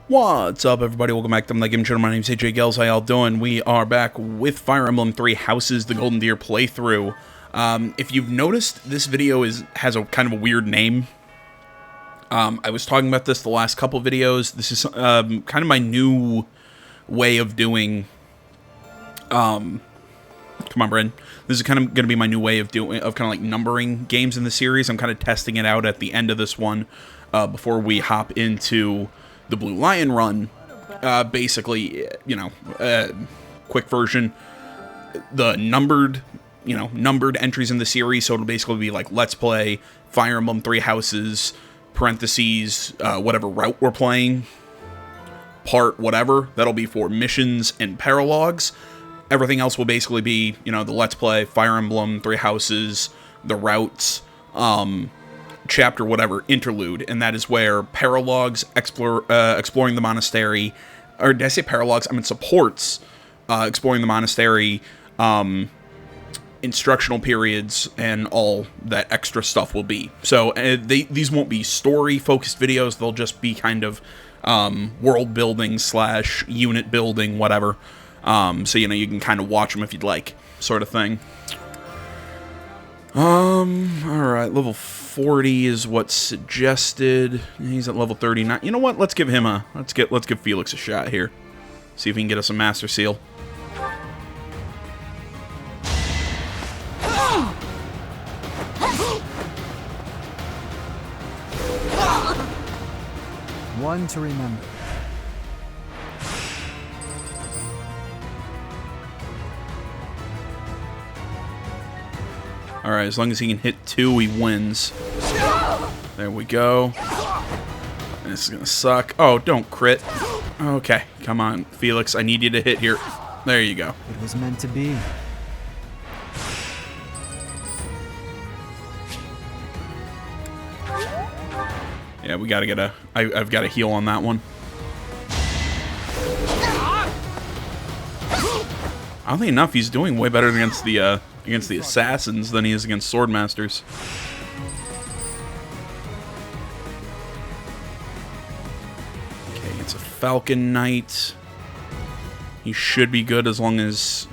What's up, everybody? Welcome back to the Game Channel. My name's AJ Gels. How y'all doing? We are back with Fire Emblem Three Houses, the Golden Deer playthrough. If you've noticed, this video has a kind of a weird name. I was talking about this the last couple videos. This is kind of my new way of doing. Come on, Bryn. This is kind of going to be my new way of kind of like numbering games in the series. I'm kind of testing it out at the end of this one before we hop into the Blue Lion run. Basically, quick version, the numbered entries in the series. So it'll basically be like Let's Play Fire Emblem Three Houses, parentheses, whatever route we're playing, part whatever. That'll be for missions and paralogs. Everything else will basically be, the Let's Play Fire Emblem Three Houses, the routes, chapter whatever, interlude, and that is where paralogs, exploring the monastery, or did I say paralogs? I mean supports, exploring the monastery, instructional periods, and all that extra stuff will be. So these won't be story-focused videos. They'll just be kind of world building / unit building, whatever. So you can kind of watch them if you'd like, sort of thing. Alright, level 40 is what's suggested. He's at level 39. You know what? Let's give Felix a shot here. See if he can get us a Master Seal. One to remember. Alright, as long as he can hit 2, he wins. There we go. This is gonna suck. Oh, don't crit. Okay, come on, Felix. I need you to hit here. There you go. It was meant to be. Yeah, we gotta get I've got a heal on that one. Oddly enough, he's doing way better against the assassins than he is against swordmasters. Okay, it's a Falcon Knight. He should be good as long as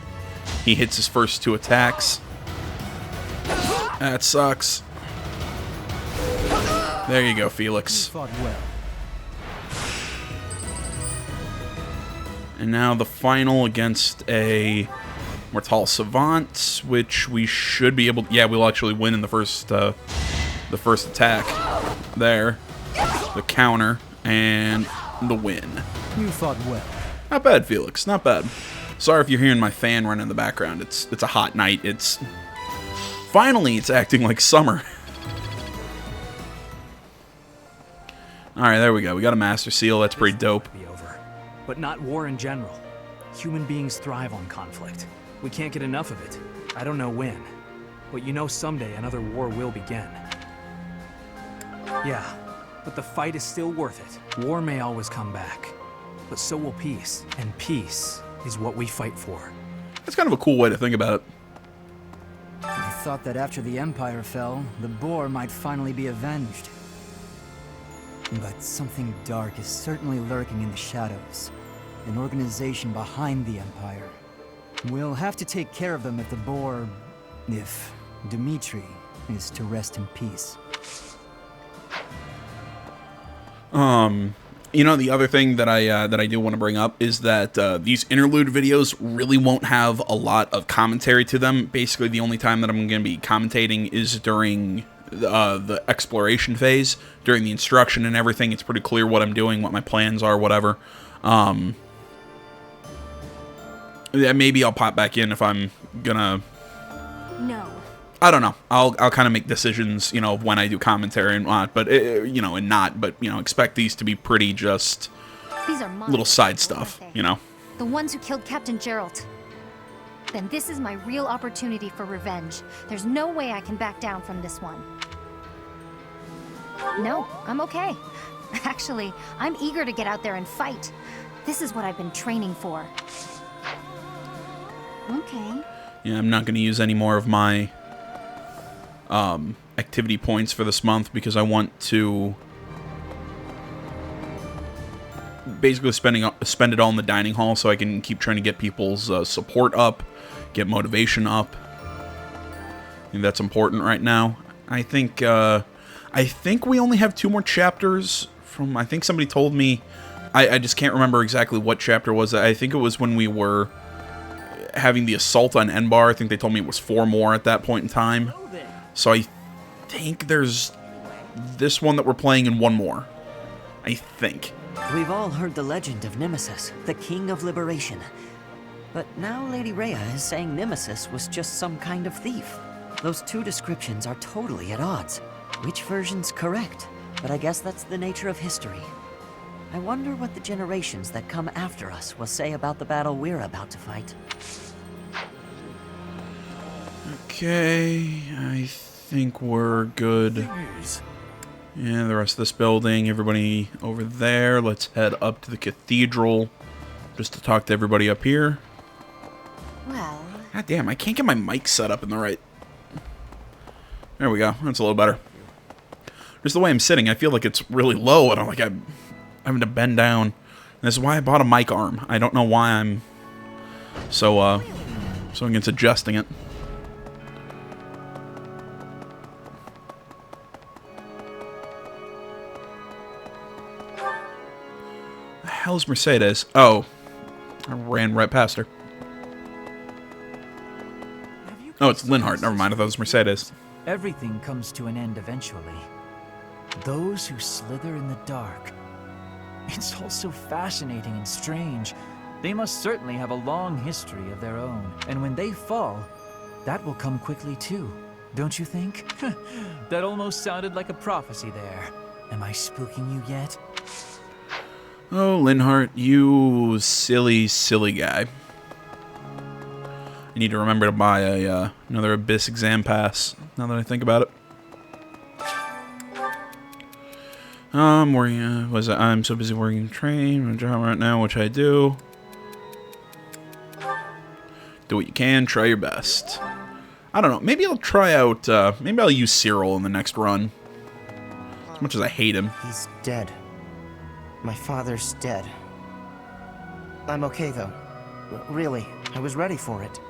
he hits his first 2 attacks. That sucks. There you go, Felix. You fought well. And now the final against a Mortal Savant, which we should be able to... Yeah, we'll actually win in the first attack. There. The counter. And the win. You fought well. Not bad, Felix. Not bad. Sorry if you're hearing my fan run in the background. It's a hot night. Finally, it's acting like summer. Alright, there we go. We got a Master Seal. That's pretty dope. Be over. But not war in general. Human beings thrive on conflict. We can't get enough of it. I don't know when, but someday another war will begin. Yeah, but the fight is still worth it. War may always come back, but so will peace. And peace is what we fight for. That's kind of a cool way to think about it. I thought that after the Empire fell, the Boar might finally be avenged. But something dark is certainly lurking in the shadows. An organization behind the Empire. We'll have to take care of them if if Dimitri is to rest in peace. The other thing that I do want to bring up is that these interlude videos really won't have a lot of commentary to them. Basically, the only time that I'm going to be commentating is during the exploration phase, during the instruction and everything. It's pretty clear what I'm doing, what my plans are, whatever. Maybe I'll pop back in if I'm gonna... No. I don't know. I'll kind of make decisions, when I do commentary and not, but, and not, but, expect these to be pretty just These are my little side people, stuff, aren't they? The ones who killed Captain Geralt. Then this is my real opportunity for revenge. There's no way I can back down from this one. No, I'm okay. Actually, I'm eager to get out there and fight. This is what I've been training for. Okay. Yeah, I'm not going to use any more of my activity points for this month because I want to basically spend it all in the dining hall so I can keep trying to get people's support up, get motivation up. I think that's important right now. I think we only have 2 more chapters from, I think somebody told me, I just can't remember exactly what chapter was. I think it was when we were having the assault on Enbar. I think they told me it was 4 more at that point in time. So I think there's this one that we're playing and 1 more. I think. We've all heard the legend of Nemesis, the King of Liberation. But now Lady Rhea is saying Nemesis was just some kind of thief. Those 2 descriptions are totally at odds. Which version's correct? But I guess that's the nature of history. I wonder what the generations that come after us will say about the battle we're about to fight. Okay, I think we're good. Yeah, the rest of this building, everybody over there. Let's head up to the cathedral just to talk to everybody up here. Well... God damn, I can't get my mic set up in the right... There we go. That's a little better. Just the way I'm sitting, I feel like it's really low, and I'm having to bend down. And this is why I bought a mic arm. I don't know why I'm so against adjusting it. The hell's Mercedes? Oh, I ran right past her. Oh, it's Linhardt. Never mind. I thought it was Mercedes. Everything comes to an end eventually. Those who slither in the dark. It's all so fascinating and strange. They must certainly have a long history of their own. And when they fall, that will come quickly too. Don't you think? That almost sounded like a prophecy there. Am I spooking you yet? Oh, Linhardt, you silly, silly guy. I need to remember to buy another Abyss exam pass, now that I think about it. I'm so busy working train, my job right now, which I do. Do what you can, try your best. I don't know, maybe I'll try out, maybe I'll use Cyril in the next run. As much as I hate him. He's dead. My father's dead. I'm okay, though. Really, I was ready for it.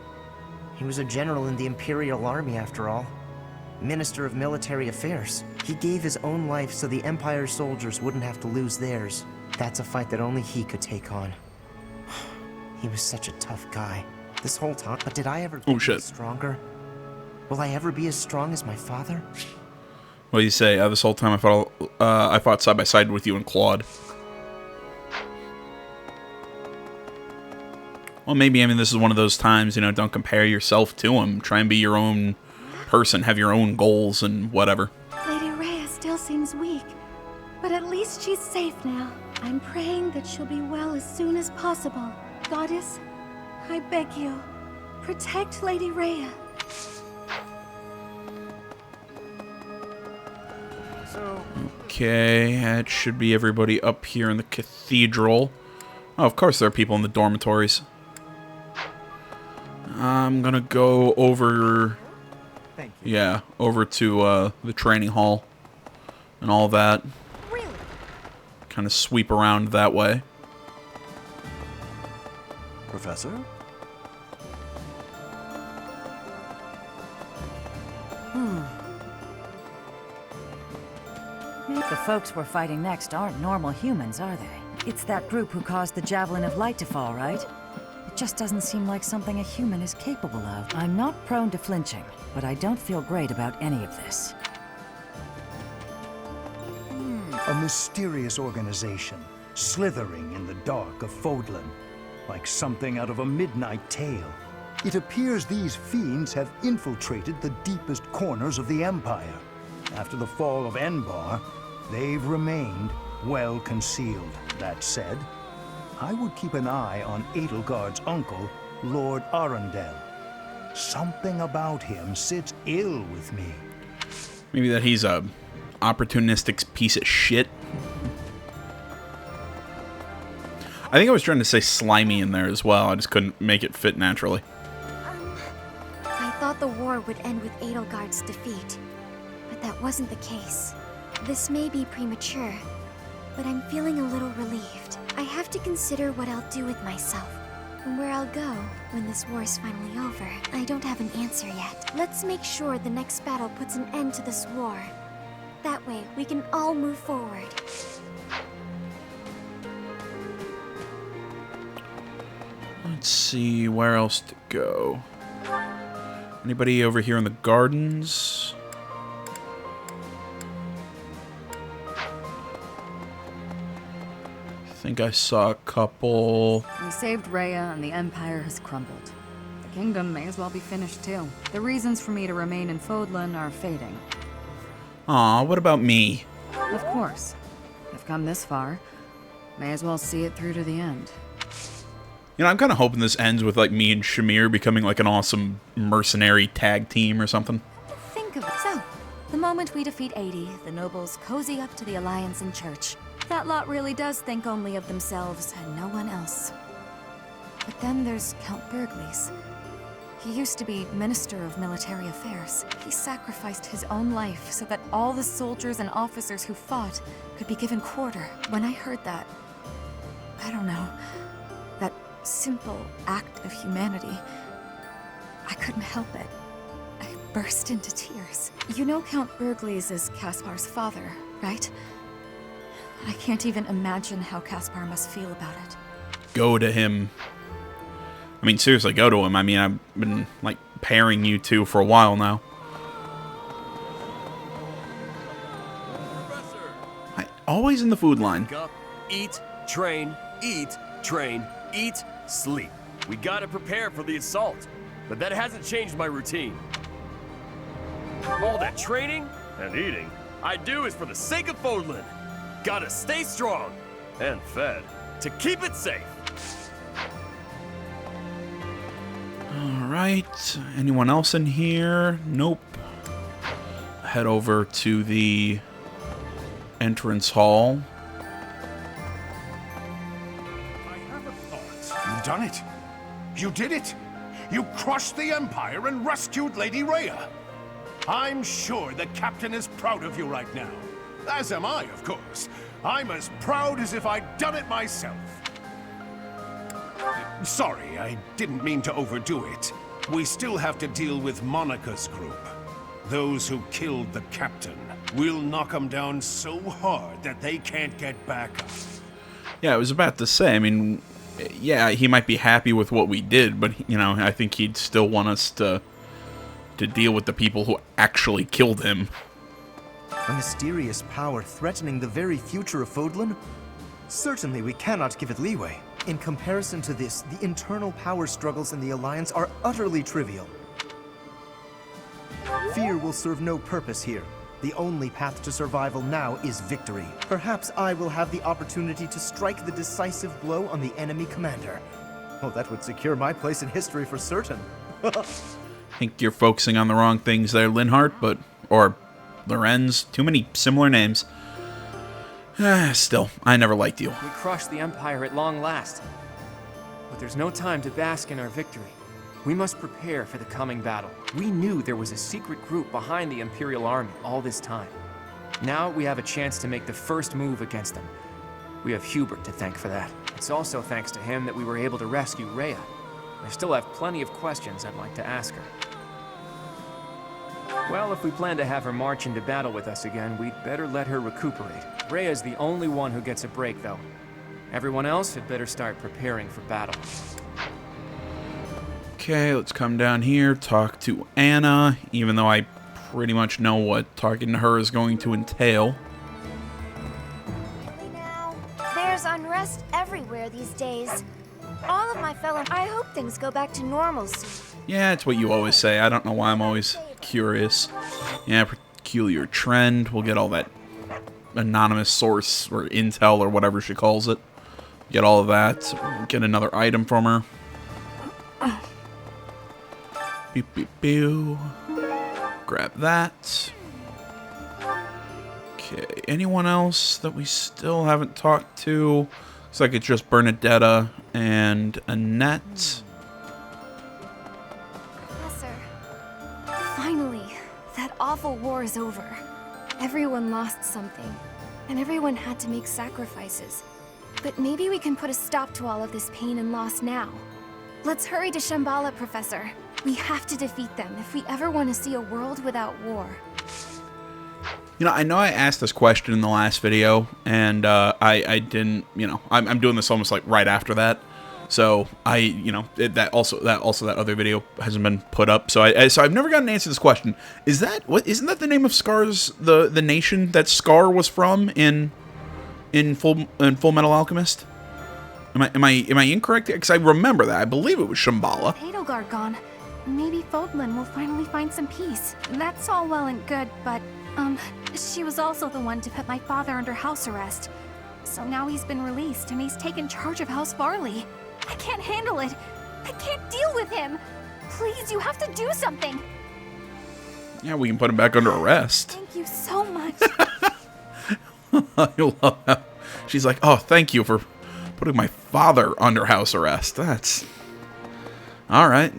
He was a general in the Imperial Army, after all. Minister of Military Affairs. He gave his own life so the Empire's soldiers wouldn't have to lose theirs. That's a fight that only he could take on. He was such a tough guy. This whole time, but did I ever get stronger? Will I ever be as strong as my father? What do you say? This whole time I fought side by side with you and Claude. Well, maybe, I mean, this is one of those times, you know, don't compare yourself to him. Try and be your own person, have your own goals and whatever. Lady Rhea still seems weak, but at least she's safe now. I'm praying that she'll be well as soon as possible. Goddess, I beg you, protect Lady Rhea. Okay, that should be everybody up here in the cathedral. Oh, of course there are people in the dormitories. I'm gonna go over... Yeah, over to the training hall and all that. Really? Kind of sweep around that way. Professor? The folks we're fighting next aren't normal humans, are they? It's that group who caused the Javelin of Light to fall, right? It just doesn't seem like something a human is capable of. I'm not prone to flinching, but I don't feel great about any of this. A mysterious organization, slithering in the dark of Fodlan, like something out of a midnight tale. It appears these fiends have infiltrated the deepest corners of the Empire. After the fall of Enbar, they've remained well concealed. That said, I would keep an eye on Edelgard's uncle, Lord Arundel. Something about him sits ill with me. Maybe that he's a opportunistic piece of shit. I think I was trying to say slimy in there as well. I just couldn't make it fit naturally. I thought the war would end with Edelgard's defeat, but that wasn't the case. This may be premature, but I'm feeling a little relieved. I to consider what I'll do with myself. And where I'll go when this war is finally over. I don't have an answer yet. Let's make sure the next battle puts an end to this war. That way, we can all move forward. Let's see where else to go. Anybody over here in the gardens? I think I saw a couple. We saved Rhea and the Empire has crumbled. The kingdom may as well be finished too. The reasons for me to remain in Fodlan are fading. Aw, what about me? Of course. I've come this far. May as well see it through to the end. You know, I'm kind of hoping this ends with, like, me and Shamir becoming, like, an awesome mercenary tag team or something. Think of it. So, the moment we defeat 80, the nobles cozy up to the Alliance and Church. That lot really does think only of themselves and no one else. But then there's Count Burgles. He used to be Minister of Military Affairs. He sacrificed his own life so that all the soldiers and officers who fought could be given quarter. When I heard that, I don't know, that simple act of humanity, I couldn't help it. I burst into tears. You know Count Burgles is Caspar's father, right? I can't even imagine how Caspar must feel about it. Go to him. I mean, seriously, go to him. I mean, I've been, like, pairing you two for a while now. Always in the food line. Wake up, eat, train, eat, sleep. We gotta prepare for the assault, but that hasn't changed my routine. All that training and eating I do is for the sake of Fodlan. Gotta stay strong and fed to keep it safe. Alright, anyone else in here? Nope. Head over to the entrance hall. I have a thought. You've done it. You did it. You crushed the Empire and rescued Lady Rhea. I'm sure the Captain is proud of you right now. As am I, of course. I'm as proud as if I'd done it myself. Sorry, I didn't mean to overdo it. We still have to deal with Monica's group. Those who killed the Captain. We'll knock them down so hard that they can't get back up. Yeah, I was about to say, I mean, yeah, he might be happy with what we did, but, you know, I think he'd still want us to deal with the people who actually killed him. A mysterious power threatening the very future of Fodlan? Certainly we cannot give it leeway. In comparison to this, the internal power struggles in the Alliance are utterly trivial. Fear will serve no purpose here. The only path to survival now is victory. Perhaps I will have the opportunity to strike the decisive blow on the enemy commander. Oh, that would secure my place in history for certain. I think you're focusing on the wrong things there, Linhardt, or Lorenz. Too many similar names. Still, I never liked you. We crushed the Empire at long last. But there's no time to bask in our victory. We must prepare for the coming battle. We knew there was a secret group behind the Imperial Army all this time. Now we have a chance to make the first move against them. We have Hubert to thank for that. It's also thanks to him that we were able to rescue Rhea. I still have plenty of questions I'd like to ask her. Well, if we plan to have her march into battle with us again, we'd better let her recuperate. Rhea's the only one who gets a break, though. Everyone else had better start preparing for battle. Okay, let's come down here, talk to Anna, even though I pretty much know what talking to her is going to entail. Now, there's unrest everywhere these days. All of my fellow... I hope things go back to normal soon. Yeah, it's what you always say. I don't know why I'm always curious. Yeah, peculiar trend. We'll get all that anonymous source or intel or whatever she calls it. Get all of that. Get another item from her. Beep, beep, beep. Grab that. Okay, anyone else that we still haven't talked to? Looks like it's just Bernadetta and Annette. Professor, finally, that awful war is over. Everyone lost something, and everyone had to make sacrifices. But maybe we can put a stop to all of this pain and loss now. Let's hurry to Shambhala, Professor. We have to defeat them if we ever want to see a world without war. You know I asked this question in the last video, and I didn't, you know, I'm doing this almost like right after that. So that other video hasn't been put up. So I've never gotten an answer to this question. Isn't that the name of Scar's the nation that Scar was from in Full Metal Alchemist? Am I incorrect? Because I remember that. I believe it was Shambhala. Edelgard gone. Maybe Fodlan will finally find some peace. That's all well and good, but she was also the one to put my father under house arrest. So now he's been released and he's taken charge of House Farley. I can't handle it. I can't deal with him. Please, you have to do something. Yeah, we can put him back under arrest. Thank you so much. I love how she's like, oh, thank you for putting my father under house arrest. That's all right.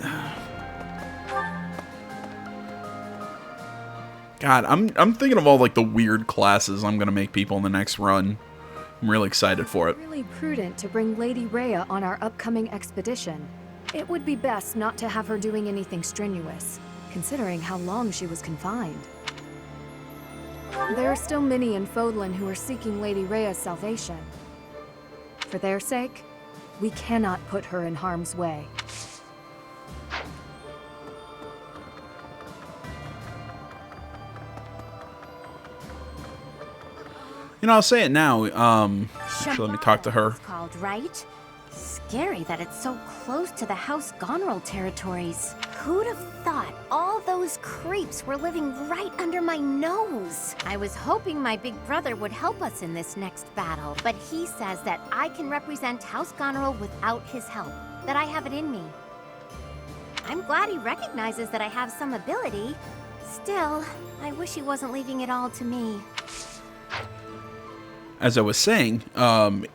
God, I'm thinking of all like the weird classes I'm gonna make people in the next run. I'm really excited for it. Really prudent to bring Lady Rhea on our upcoming expedition. It would be best not to have her doing anything strenuous, considering how long she was confined. There are still many in Fodlan who are seeking Lady Rhea's salvation. For their sake, we cannot put her in harm's way. You know, I'll say it now. Actually, let me talk to her. It's called, right? Scary that it's so close to the House Gonril territories. Who'd have thought all those creeps were living right under my nose? I was hoping my big brother would help us in this next battle, but he says that I can represent House Gonril without his help, that I have it in me. I'm glad he recognizes that I have some ability. Still, I wish he wasn't leaving it all to me. As I was saying,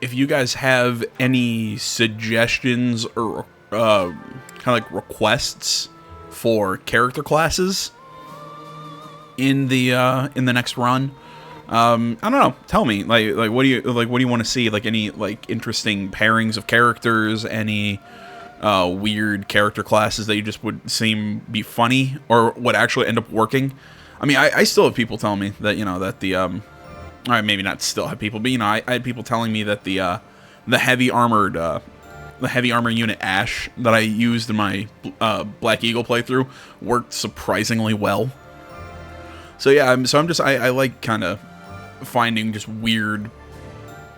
if you guys have any suggestions or kind of like requests for character classes in the next run, I don't know. Tell me, like what do you want to see? Like any like interesting pairings of characters, any weird character classes that you just would seem be funny or would actually end up working. I mean, I still have people telling me that that the all right, maybe not still have people, but I had people telling me that the heavy armor unit Ash that I used in my Black Eagle playthrough worked surprisingly well. So yeah, I like kind of finding just weird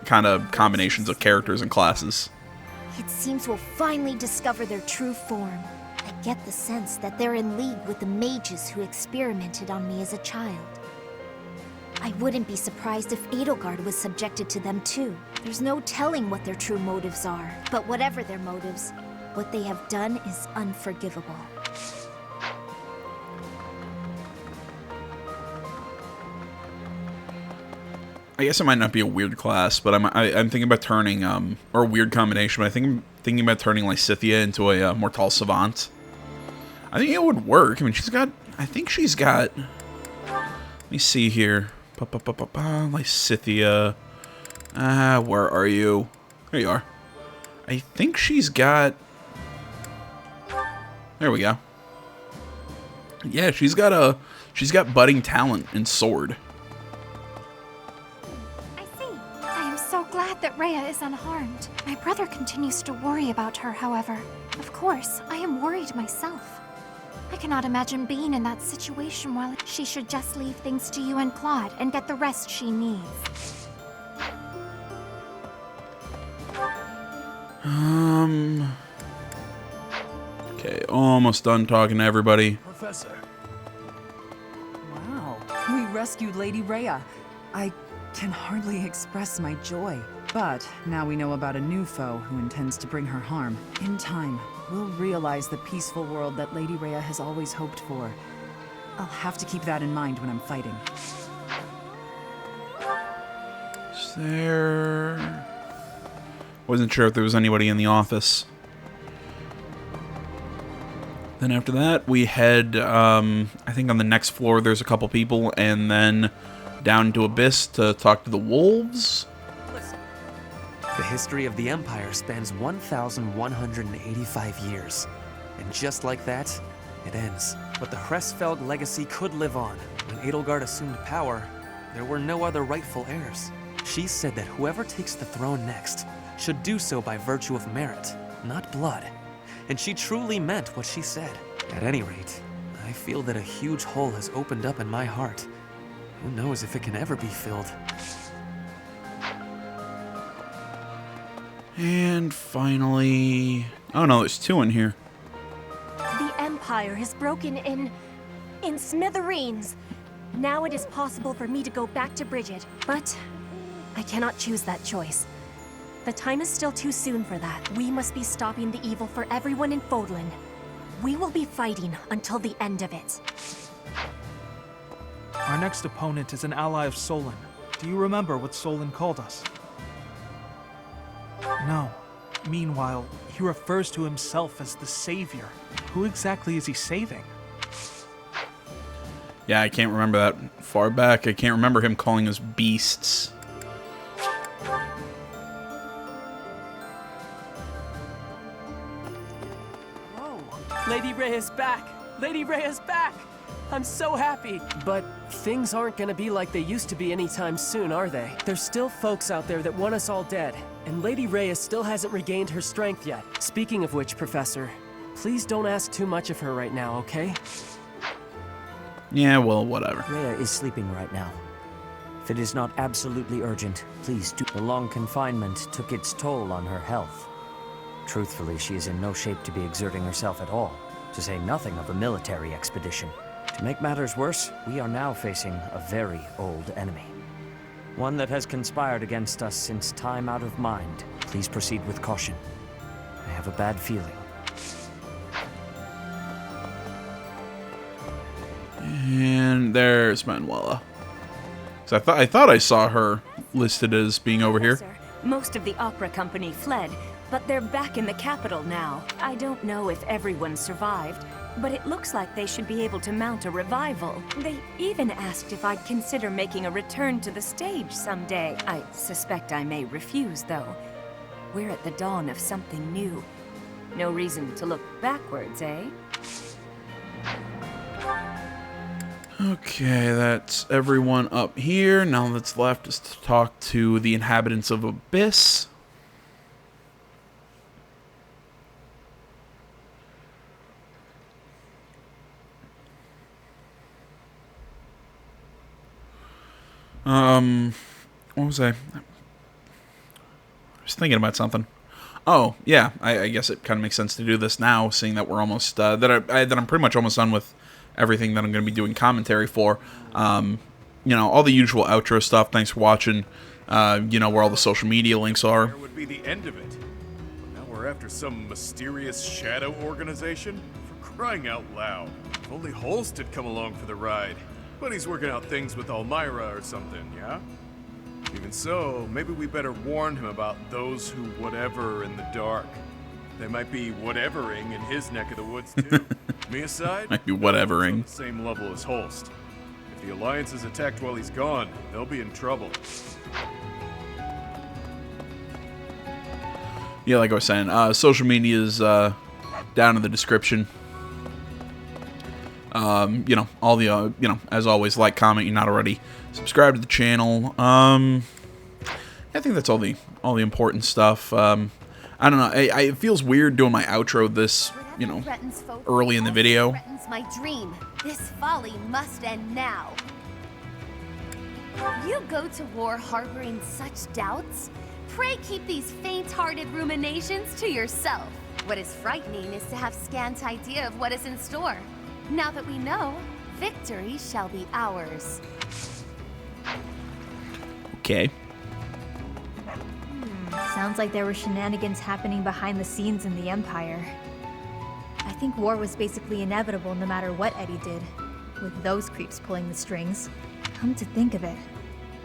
kind of combinations of characters and classes. It seems we'll finally discover their true form. I get the sense that they're in league with the mages who experimented on me as a child. I wouldn't be surprised if Edelgard was subjected to them too. There's no telling what their true motives are. But whatever their motives, what they have done is unforgivable. I guess it might not be a weird class, but I'm thinking about turning or a weird combination. But I'm thinking about turning Lysithea into a Mortal Savant. I think it would work. I mean, I think she's got. Let me see here. Lysithea. Where are you? There you are. I think she's got. There we go. Yeah, she's got budding talent in sword. I see. I am so glad that Rhea is unharmed. My brother continues to worry about her, however. Of course, I am worried myself. I cannot imagine being in that situation while she should just leave things to you and Claude and get the rest she needs. Okay, almost done talking to everybody. Professor. Wow, we rescued Lady Rhea. I can hardly express my joy. But now we know about a new foe who intends to bring her harm. In time, we'll realize the peaceful world that Lady Rhea has always hoped for. I'll have to keep that in mind when I'm fighting. Is there... Wasn't sure if there was anybody in the office. Then after that, we head, I think on the next floor there's a couple people, and then down to Abyss to talk to the wolves. The history of the Empire spans 1,185 years. And just like that, it ends. But the Hresfeld legacy could live on. When Edelgard assumed power, there were no other rightful heirs. She said that whoever takes the throne next should do so by virtue of merit, not blood. And she truly meant what she said. At any rate, I feel that a huge hole has opened up in my heart. Who knows if it can ever be filled? And finally... Oh no, there's 2 in here. The Empire is broken in smithereens. Now it is possible for me to go back to Bridget, but I cannot choose that choice. The time is still too soon for that. We must be stopping the evil for everyone in Fodlan. We will be fighting until the end of it. Our next opponent is an ally of Solon. Do you remember what Solon called us? No. Meanwhile, he refers to himself as the Savior. Who exactly is he saving? Yeah, I can't remember that far back. I can't remember him calling us beasts. Lady Rhea's back! Lady Rhea's back! I'm so happy! But things aren't gonna be like they used to be anytime soon, are they? There's still folks out there that want us all dead, and Lady Rhea still hasn't regained her strength yet. Speaking of which, Professor, please don't ask too much of her right now, okay? Yeah, well, whatever. Rhea is sleeping right now. If it is not absolutely urgent, please do. The long confinement took its toll on her health. Truthfully, she is in no shape to be exerting herself at all, to say nothing of a military expedition. To make matters worse, we are now facing a very old enemy. One that has conspired against us since time out of mind. Please proceed with caution. I have a bad feeling. And there's Manuela. So I thought I saw her listed as being over here. Most of the opera company fled, but they're back in the capital now. I don't know if everyone survived, but it looks like they should be able to mount a revival. They even asked if I'd consider making a return to the stage someday. I suspect I may refuse, though. We're at the dawn of something new. No reason to look backwards, eh? Okay, that's everyone up here. Now that's left is to talk to the inhabitants of Abyss. What was I was thinking about something. Oh, yeah, I guess it kind of makes sense to do this now, seeing that we're almost, that I'm pretty much almost done with everything that I'm going to be doing commentary for. You know, all the usual outro stuff. Thanks for watching. You know, where all the social media links are. There would be the end of it. But now we're after some mysterious shadow organization? For crying out loud. If only Holst had come along for the ride. But he's working out things with Elmira or something, yeah? Even so, maybe we better warn him about those who whatever in the dark. They might be whatevering in his neck of the woods, too. Me aside, might be whatevering. On the same level as Holst. If the Alliance is attacked while he's gone, they'll be in trouble. Yeah, like I was saying, social media is down in the description. You know, all the, you know, as always, like, comment, you're not already subscribed to the channel. I think that's all the important stuff. I don't know, it feels weird doing my outro this, you know, early in the video. Threatens my dream. This folly must end now. You go to war harboring such doubts? Pray keep these faint-hearted ruminations to yourself. What is frightening is to have scant idea of what is in store. Now that we know, victory shall be ours. Okay. Sounds like there were shenanigans happening behind the scenes in the Empire. I think war was basically inevitable no matter what Eddie did, with those creeps pulling the strings. Come to think of it,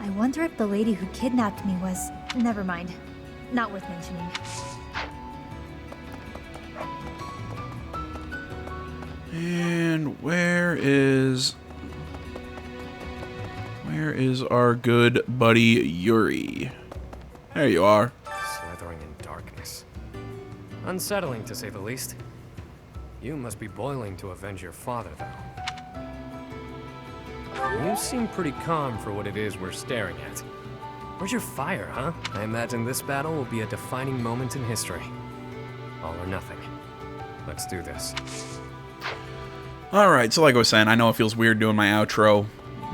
I wonder if the lady who kidnapped me was... Never mind. Not worth mentioning. And where is our good buddy Yuri? There you are. So Unsettling, to say the least. You must be boiling to avenge your father, though. You seem pretty calm for what it is we're staring at. Where's your fire, huh? I imagine this battle will be a defining moment in history. All or nothing. Let's do this. Alright, so like I was saying, I know it feels weird doing my outro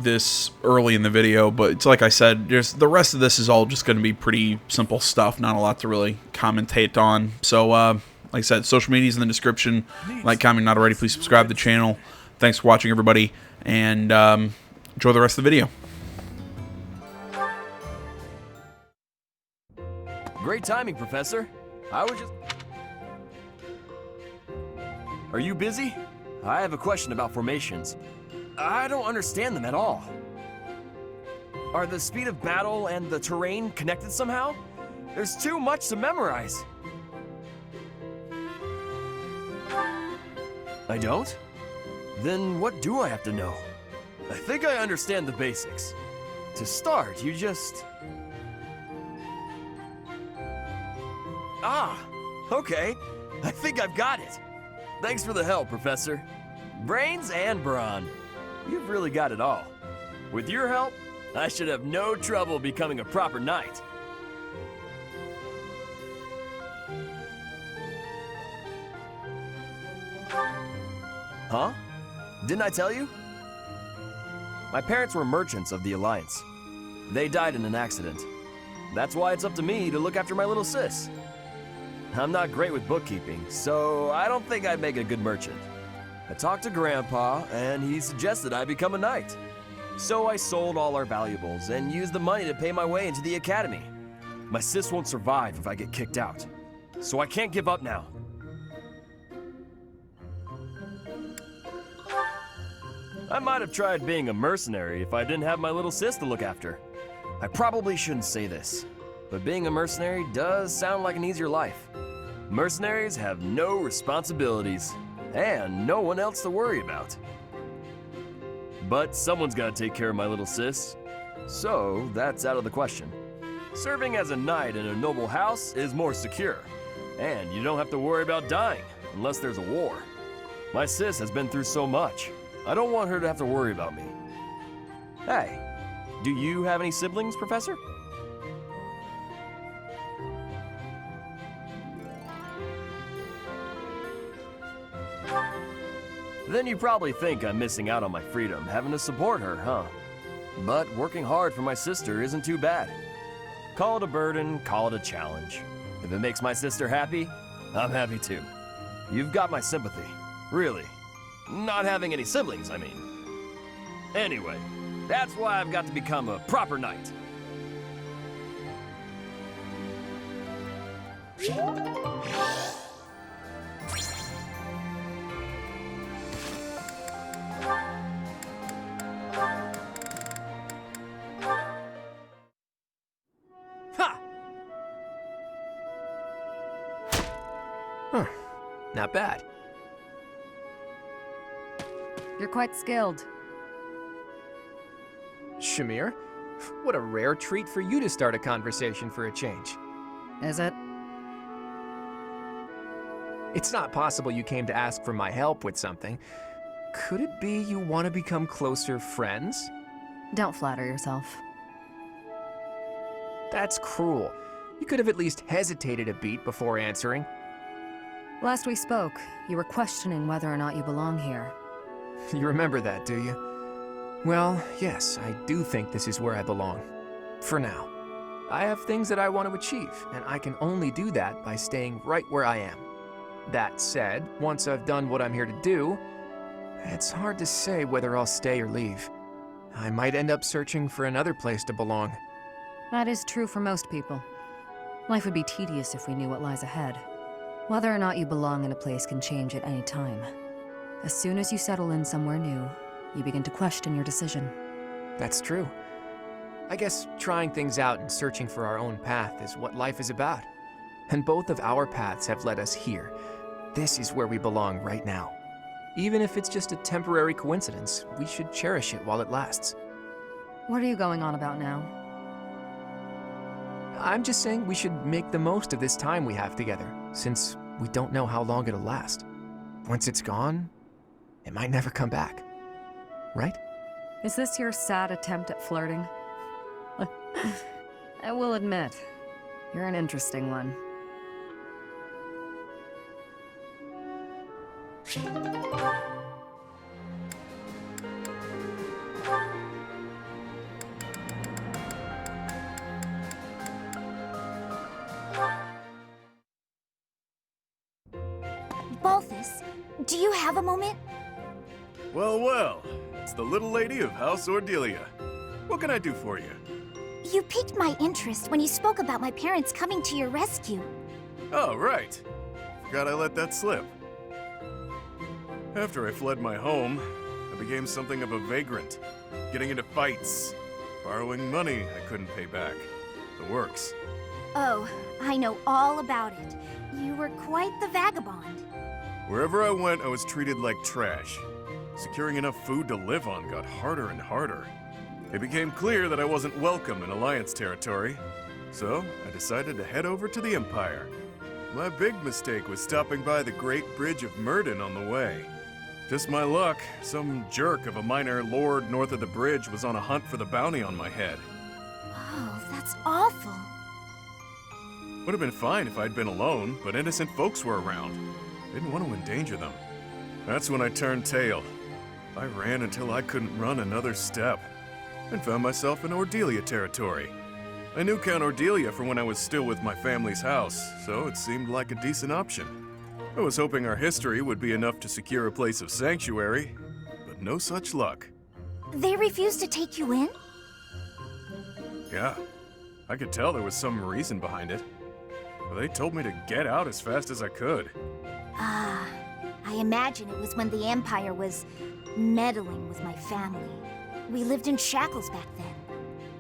this early in the video, but it's like I said, just the rest of this is all just going to be pretty simple stuff, not a lot to really commentate on. So, like I said, social media is in the description. Like, comment, not already, please subscribe to the channel. Thanks for watching, everybody, and enjoy the rest of the video. Great timing, Professor. I was just... Are you busy? I have a question about formations. I don't understand them at all. Are the speed of battle and the terrain connected somehow? There's too much to memorize. I don't? Then what do I have to know? I think I understand the basics. To start, you just... Ah, okay. I think I've got it. Thanks for the help, Professor. Brains and brawn. You've really got it all. With your help, I should have no trouble becoming a proper knight. Huh? Didn't I tell you? My parents were merchants of the Alliance. They died in an accident. That's why it's up to me to look after my little sis. I'm not great with bookkeeping, so I don't think I'd make a good merchant. I talked to Grandpa, and he suggested I become a knight. So I sold all our valuables and used the money to pay my way into the academy. My sis won't survive if I get kicked out, so I can't give up now. I might have tried being a mercenary if I didn't have my little sis to look after. I probably shouldn't say this, but being a mercenary does sound like an easier life. Mercenaries have no responsibilities, and no one else to worry about. But someone's got to take care of my little sis, so that's out of the question. Serving as a knight in a noble house is more secure, and you don't have to worry about dying unless there's a war. My sis has been through so much. I don't want her to have to worry about me. Hey, do you have any siblings, Professor? Then you probably think I'm missing out on my freedom, having to support her, huh? But working hard for my sister isn't too bad. Call it a burden, call it a challenge. If it makes my sister happy, I'm happy too. You've got my sympathy. Really. Not having any siblings, I mean. Anyway, that's why I've got to become a proper knight. Huh. Not bad. You're quite skilled. Shamir, what a rare treat for you to start a conversation for a change. Is it? It's not possible you came to ask for my help with something. Could it be you want to become closer friends? Don't flatter yourself. That's cruel. You could have at least hesitated a beat before answering. Last we spoke, you were questioning whether or not you belong here. You remember that, do you? Well, yes, I do think this is where I belong. For now. I have things that I want to achieve, and I can only do that by staying right where I am. That said, once I've done what I'm here to do, it's hard to say whether I'll stay or leave. I might end up searching for another place to belong. That is true for most people. Life would be tedious if we knew what lies ahead. Whether or not you belong in a place can change at any time. As soon as you settle in somewhere new, you begin to question your decision. That's true. I guess trying things out and searching for our own path is what life is about. And both of our paths have led us here. This is where we belong right now. Even if it's just a temporary coincidence, we should cherish it while it lasts. What are you going on about now? I'm just saying we should make the most of this time we have together, since we don't know how long it'll last. Once it's gone, it might never come back. Right? Is this your sad attempt at flirting? I will admit, you're an interesting one. Balthus, do you have a moment? Well, well. It's the little lady of House Ordelia. What can I do for you? You piqued my interest when you spoke about my parents coming to your rescue. Oh, right. Forgot I let that slip. After I fled my home, I became something of a vagrant, getting into fights, borrowing money I couldn't pay back. The works. Oh, I know all about it. You were quite the vagabond. Wherever I went, I was treated like trash. Securing enough food to live on got harder and harder. It became clear that I wasn't welcome in Alliance territory, so I decided to head over to the Empire. My big mistake was stopping by the Great Bridge of Myrddin on the way. Just my luck, some jerk of a minor lord north of the bridge was on a hunt for the bounty on my head. Oh, that's awful. Would have been fine if I'd been alone, but innocent folks were around. Didn't want to endanger them. That's when I turned tail. I ran until I couldn't run another step, and found myself in Ordelia territory. I knew Count Ordelia from when I was still with my family's house, so it seemed like a decent option. I was hoping our history would be enough to secure a place of sanctuary, but no such luck. They refused to take you in? Yeah, I could tell there was some reason behind it. But they told me to get out as fast as I could. Ah, I imagine it was when the Empire was meddling with my family. We lived in shackles back then.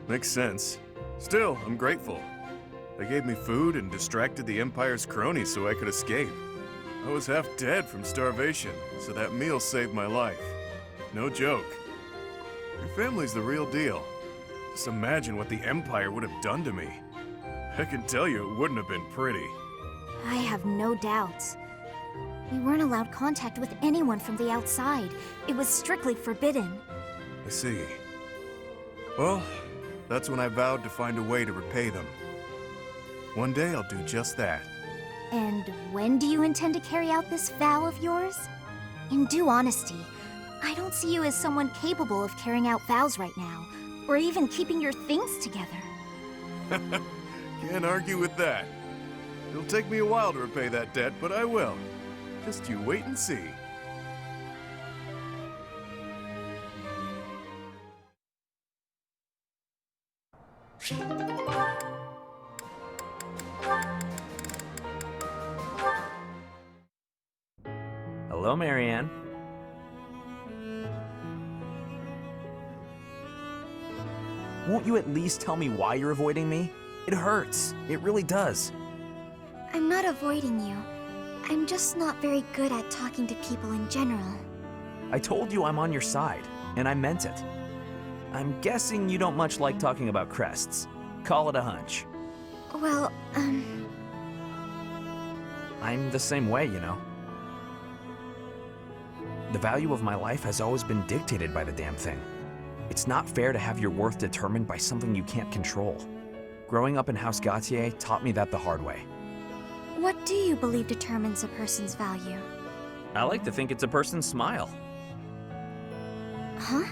Makes sense. Still, I'm grateful. They gave me food and distracted the Empire's cronies so I could escape. I was half dead from starvation, so that meal saved my life. No joke. Your family's the real deal. Just imagine what the Empire would have done to me. I can tell you it wouldn't have been pretty. I have no doubts. We weren't allowed contact with anyone from the outside. It was strictly forbidden. I see. Well, that's when I vowed to find a way to repay them. One day I'll do just that. And when do you intend to carry out this vow of yours? In due honesty, I don't see you as someone capable of carrying out vows right now, or even keeping your things together. Can't argue with that. It'll take me a while to repay that debt, but I will. Just you wait and see. Hello, Marianne. Won't you at least tell me why you're avoiding me? It hurts. It really does. I'm not avoiding you. I'm just not very good at talking to people in general. I told you I'm on your side, and I meant it. I'm guessing you don't much like talking about crests. Call it a hunch. Well, I'm the same way, you know. The value of my life has always been dictated by the damn thing. It's not fair to have your worth determined by something you can't control. Growing up in House Gautier taught me that the hard way. What do you believe determines a person's value? I like to think it's a person's smile. Huh?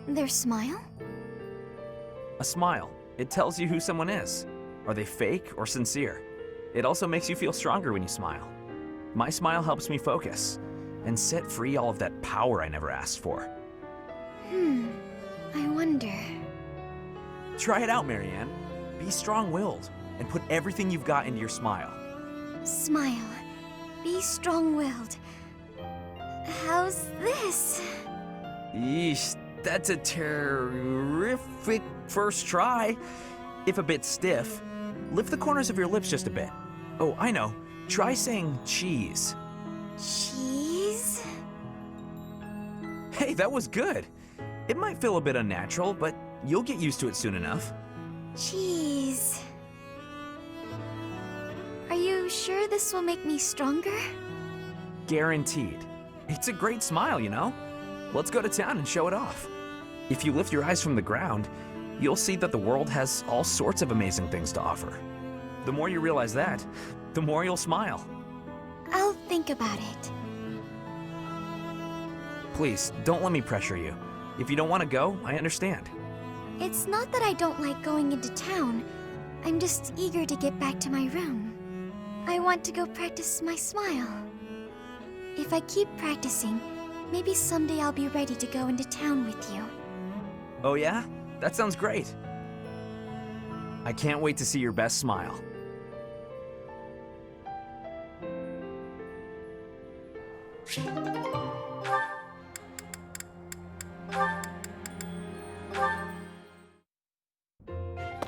Their smile? A smile. It tells you who someone is. Are they fake or sincere? It also makes you feel stronger when you smile. My smile helps me focus and set free all of that power I never asked for. I wonder. Try it out, Marianne. Be strong-willed and put everything you've got into your smile. Smile. Be strong-willed. How's this? Yeesh, that's a terrific first try. If a bit stiff, lift the corners of your lips just a bit. Oh, I know. Try saying cheese. Cheese? Hey, that was good. It might feel a bit unnatural, but you'll get used to it soon enough. Cheese. Are you sure this will make me stronger? Guaranteed. It's a great smile, you know? Let's go to town and show it off. If you lift your eyes from the ground, you'll see that the world has all sorts of amazing things to offer. The more you realize that, the more you'll smile. I'll think about it. Please, don't let me pressure you. If you don't want to go, I understand. It's not that I don't like going into town. I'm just eager to get back to my room. I want to go practice my smile. If I keep practicing, maybe someday I'll be ready to go into town with you. Oh yeah? That sounds great. I can't wait to see your best smile.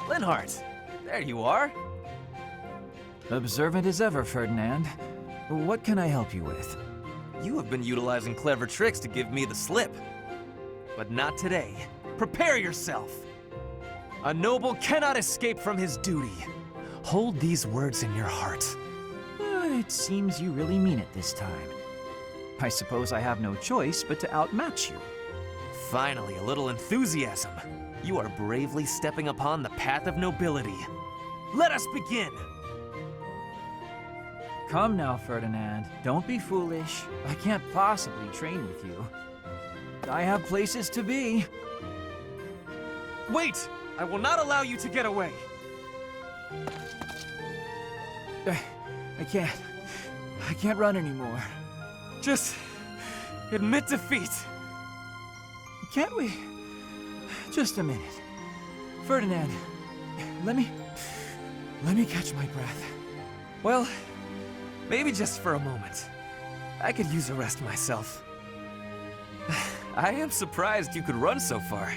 Linhardt, there you are. Observant as ever, Ferdinand. What can I help you with? You have been utilizing clever tricks to give me the slip. But not today. Prepare yourself. A noble cannot escape from his duty. Hold these words in your heart. It seems you really mean it this time. I suppose I have no choice but to outmatch you. Finally, a little enthusiasm. You are bravely stepping upon the path of nobility. Let us begin! Come now, Ferdinand. Don't be foolish. I can't possibly train with you. I have places to be. Wait! I will not allow you to get away! I can't run anymore. Just admit defeat. Can't we? Just a minute. Ferdinand, let me catch my breath. Well, maybe just for a moment. I could use a rest myself. I am surprised you could run so far.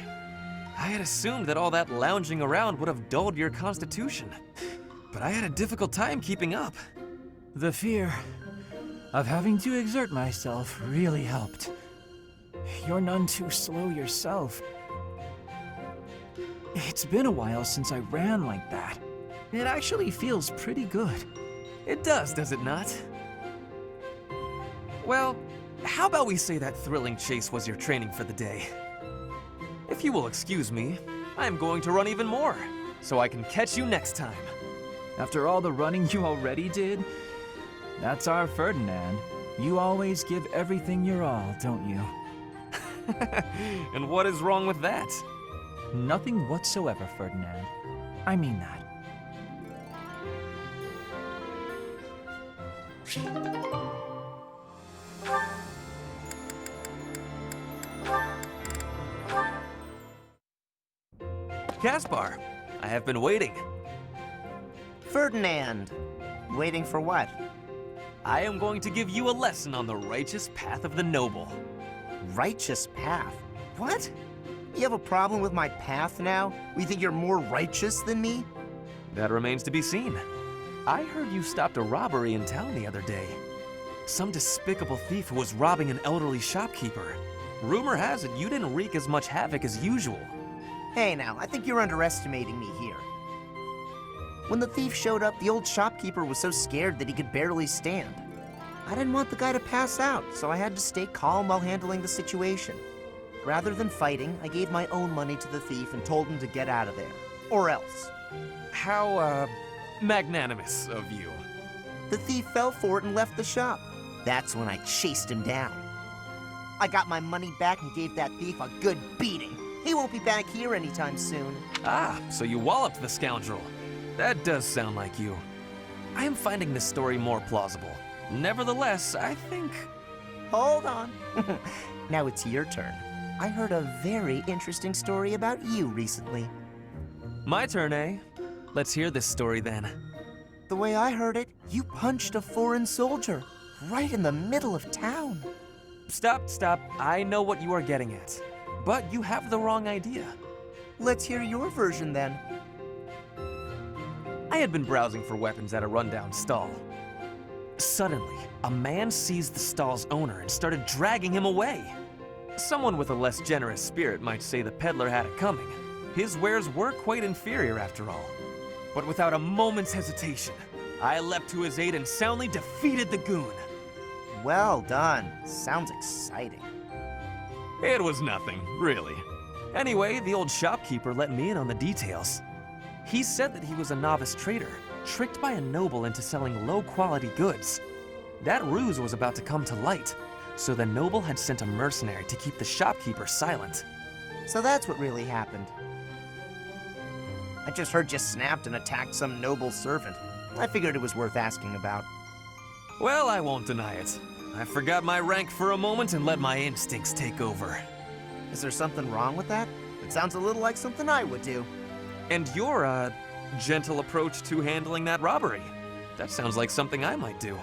I had assumed that all that lounging around would have dulled your constitution, but I had a difficult time keeping up. The fear of having to exert myself really helped. You're none too slow yourself. It's been a while since I ran like that. It actually feels pretty good. It does it not? Well, how about we say that thrilling chase was your training for the day? If you will excuse me, I'm going to run even more, so I can catch you next time. After all the running you already did? That's our Ferdinand. You always give everything your all, don't you? And what is wrong with that? Nothing whatsoever, Ferdinand. I mean that. Caspar, I have been waiting. Ferdinand! Waiting for what? I am going to give you a lesson on the righteous path of the noble. Righteous path? What? You have a problem with my path now? You think you're more righteous than me? That remains to be seen. I heard you stopped a robbery in town the other day. Some despicable thief who was robbing an elderly shopkeeper. Rumor has it you didn't wreak as much havoc as usual. Hey now, I think you're underestimating me here. When the thief showed up, the old shopkeeper was so scared that he could barely stand. I didn't want the guy to pass out, so I had to stay calm while handling the situation. Rather than fighting, I gave my own money to the thief and told him to get out of there. Or else. How, magnanimous of you. The thief fell for it and left the shop. That's when I chased him down. I got my money back and gave that thief a good beating. He won't be back here anytime soon. Ah, so you walloped the scoundrel. That does sound like you. I am finding this story more plausible. Nevertheless, I think... Hold on. Now it's your turn. I heard a very interesting story about you recently. My turn, eh? Let's hear this story then. The way I heard it, you punched a foreign soldier right in the middle of town. Stop. I know what you are getting at. But you have the wrong idea. Let's hear your version then. I had been browsing for weapons at a rundown stall. Suddenly, a man seized the stall's owner and started dragging him away. Someone with a less generous spirit might say the peddler had it coming. His wares were quite inferior after all. But without a moment's hesitation, I leapt to his aid and soundly defeated the goon. Well done. Sounds exciting. It was nothing, really. Anyway, the old shopkeeper let me in on the details. He said that he was a novice trader, tricked by a noble into selling low-quality goods. That ruse was about to come to light, so the noble had sent a mercenary to keep the shopkeeper silent. So that's what really happened. I just heard you snapped and attacked some noble servant. I figured it was worth asking about. Well, I won't deny it. I forgot my rank for a moment and let my instincts take over. Is there something wrong with that? It sounds a little like something I would do. And your, gentle approach to handling that robbery. That sounds like something I might do.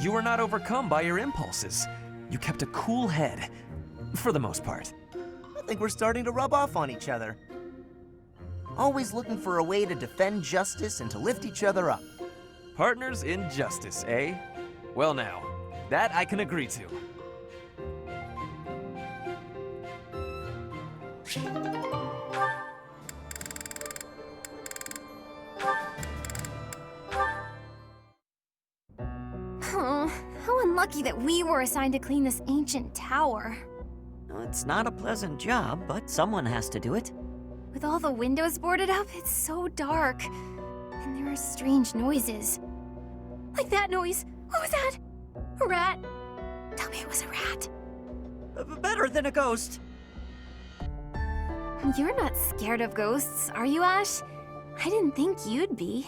You were not overcome by your impulses. You kept a cool head, for the most part. I think we're starting to rub off on each other. Always looking for a way to defend justice and to lift each other up. Partners in justice, eh? Well now, that I can agree to. Oh, how unlucky that we were assigned to clean this ancient tower. It's not a pleasant job, but someone has to do it. With all the windows boarded up, it's so dark. And there are strange noises. Like that noise. What was that? A rat? Tell me it was a rat. Better than a ghost. You're not scared of ghosts, are you, Ash? I didn't think you'd be.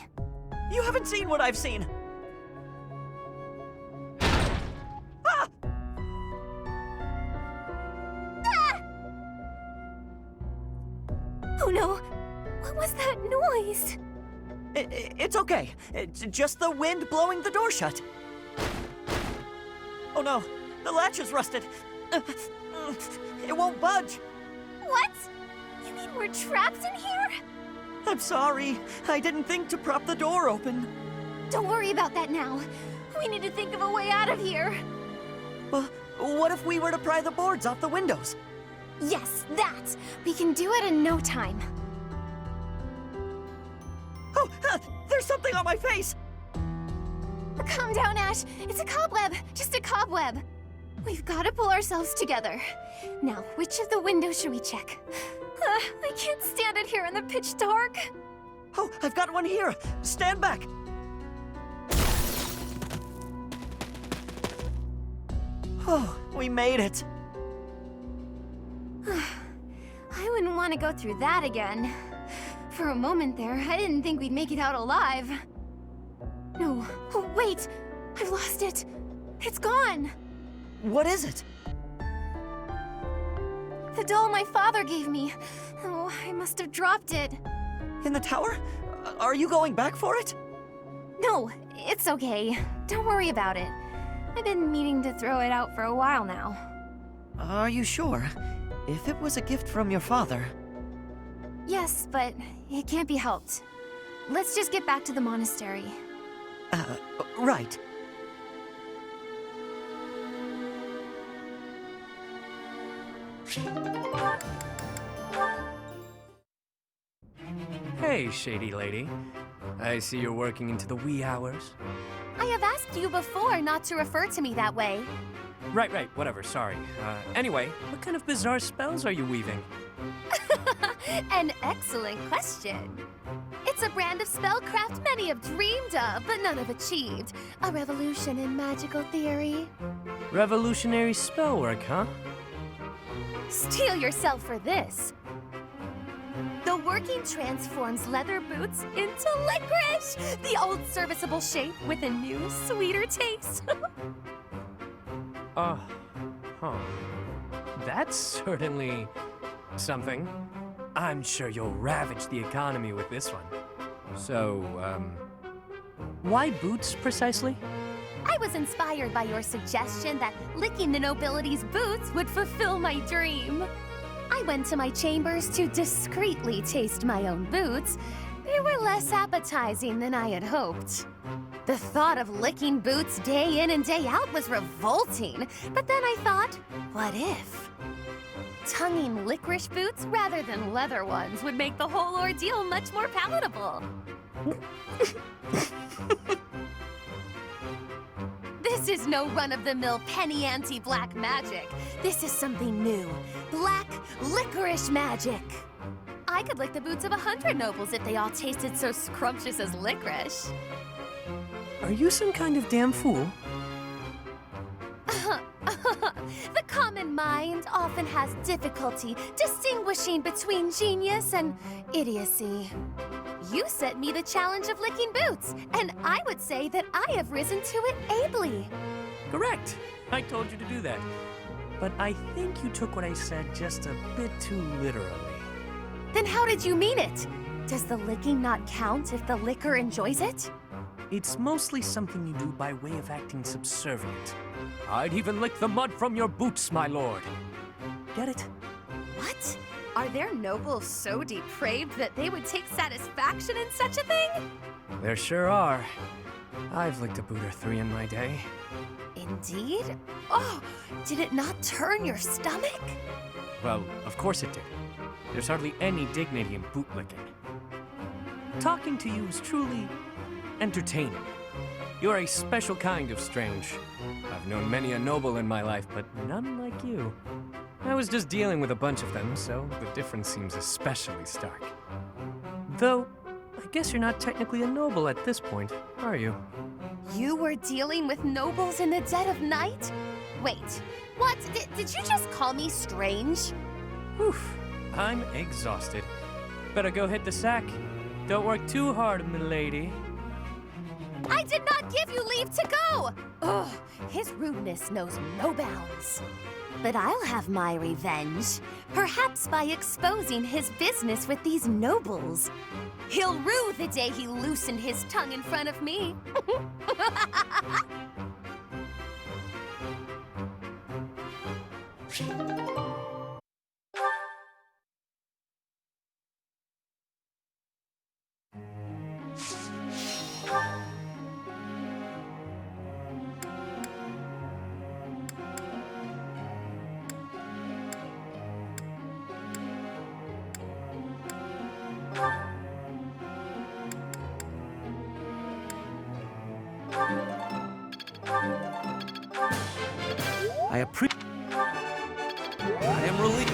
You haven't seen what I've seen. Ah! Ah! Oh no! What was that noise? It's okay. It's just the wind blowing the door shut. Oh no, the latch is rusted. It won't budge. What? You mean we're trapped in here? I'm sorry. I didn't think to prop the door open. Don't worry about that now. We need to think of a way out of here. Well, what if we were to pry the boards off the windows? Yes, that! We can do it in no time. Oh, there's something on my face! Calm down, Ash. It's a cobweb. Just a cobweb. We've got to pull ourselves together. Now, which of the windows should we check? I can't stand it here in the pitch dark. Oh, I've got one here. Stand back. Oh, we made it. I wouldn't want to go through that again. For a moment there, I didn't think we'd make it out alive. No. Oh, wait! I've lost it. It's gone. What is it? The doll my father gave me. Oh, I must have dropped it. In the tower? Are you going back for it? No, it's okay. Don't worry about it. I've been meaning to throw it out for a while now. Are you sure? If it was a gift from your father... Yes, but it can't be helped. Let's just get back to the monastery. Right. Hey, shady lady. I see you're working into the wee hours. I have asked you before not to refer to me that way. Right, whatever, sorry. Anyway, what kind of bizarre spells are you weaving? An excellent question. It's a brand of spellcraft many have dreamed of, but none have achieved. A revolution in magical theory. Revolutionary spellwork, huh? Steel yourself for this. The working transforms leather boots into licorice! The old serviceable shape with a new, sweeter taste. Huh. That's certainly something. I'm sure you'll ravage the economy with this one. So, why boots precisely? I was inspired by your suggestion that licking the nobility's boots would fulfill my dream. I went to my chambers to discreetly taste my own boots. They were less appetizing than I had hoped. The thought of licking boots day in and day out was revolting, but then I thought, what if? Tonguing licorice boots rather than leather ones would make the whole ordeal much more palatable. This is no run-of-the-mill penny ante black magic. This is something new. Black licorice magic. I could lick the boots of 100 nobles if they all tasted so scrumptious as licorice. Are you some kind of damn fool? The common mind often has difficulty distinguishing between genius and idiocy. You set me the challenge of licking boots, and I would say that I have risen to it ably. Correct. I told you to do that. But I think you took what I said just a bit too literally. Then how did you mean it? Does the licking not count if the licker enjoys it? It's mostly something you do by way of acting subservient. I'd even lick the mud from your boots, my lord. Get it? What? Are there nobles so depraved that they would take satisfaction in such a thing? There sure are. I've licked a boot or 3 in my day. Indeed? Oh, did it not turn your stomach? Well, of course it did. There's hardly any dignity in bootlicking. Talking to you is truly entertaining. You're a special kind of strange. I've known many a noble in my life, but none like you. I was just dealing with a bunch of them, so the difference seems especially stark. Though, I guess you're not technically a noble at this point, are you? You were dealing with nobles in the dead of night? Wait, what? Did you just call me strange? Oof, I'm exhausted. Better go hit the sack. Don't work too hard, milady. I did not give you leave to go! Ugh, his rudeness knows no bounds. But I'll have my revenge, perhaps by exposing his business with these nobles. He'll rue the day he loosened his tongue in front of me. I am relieved.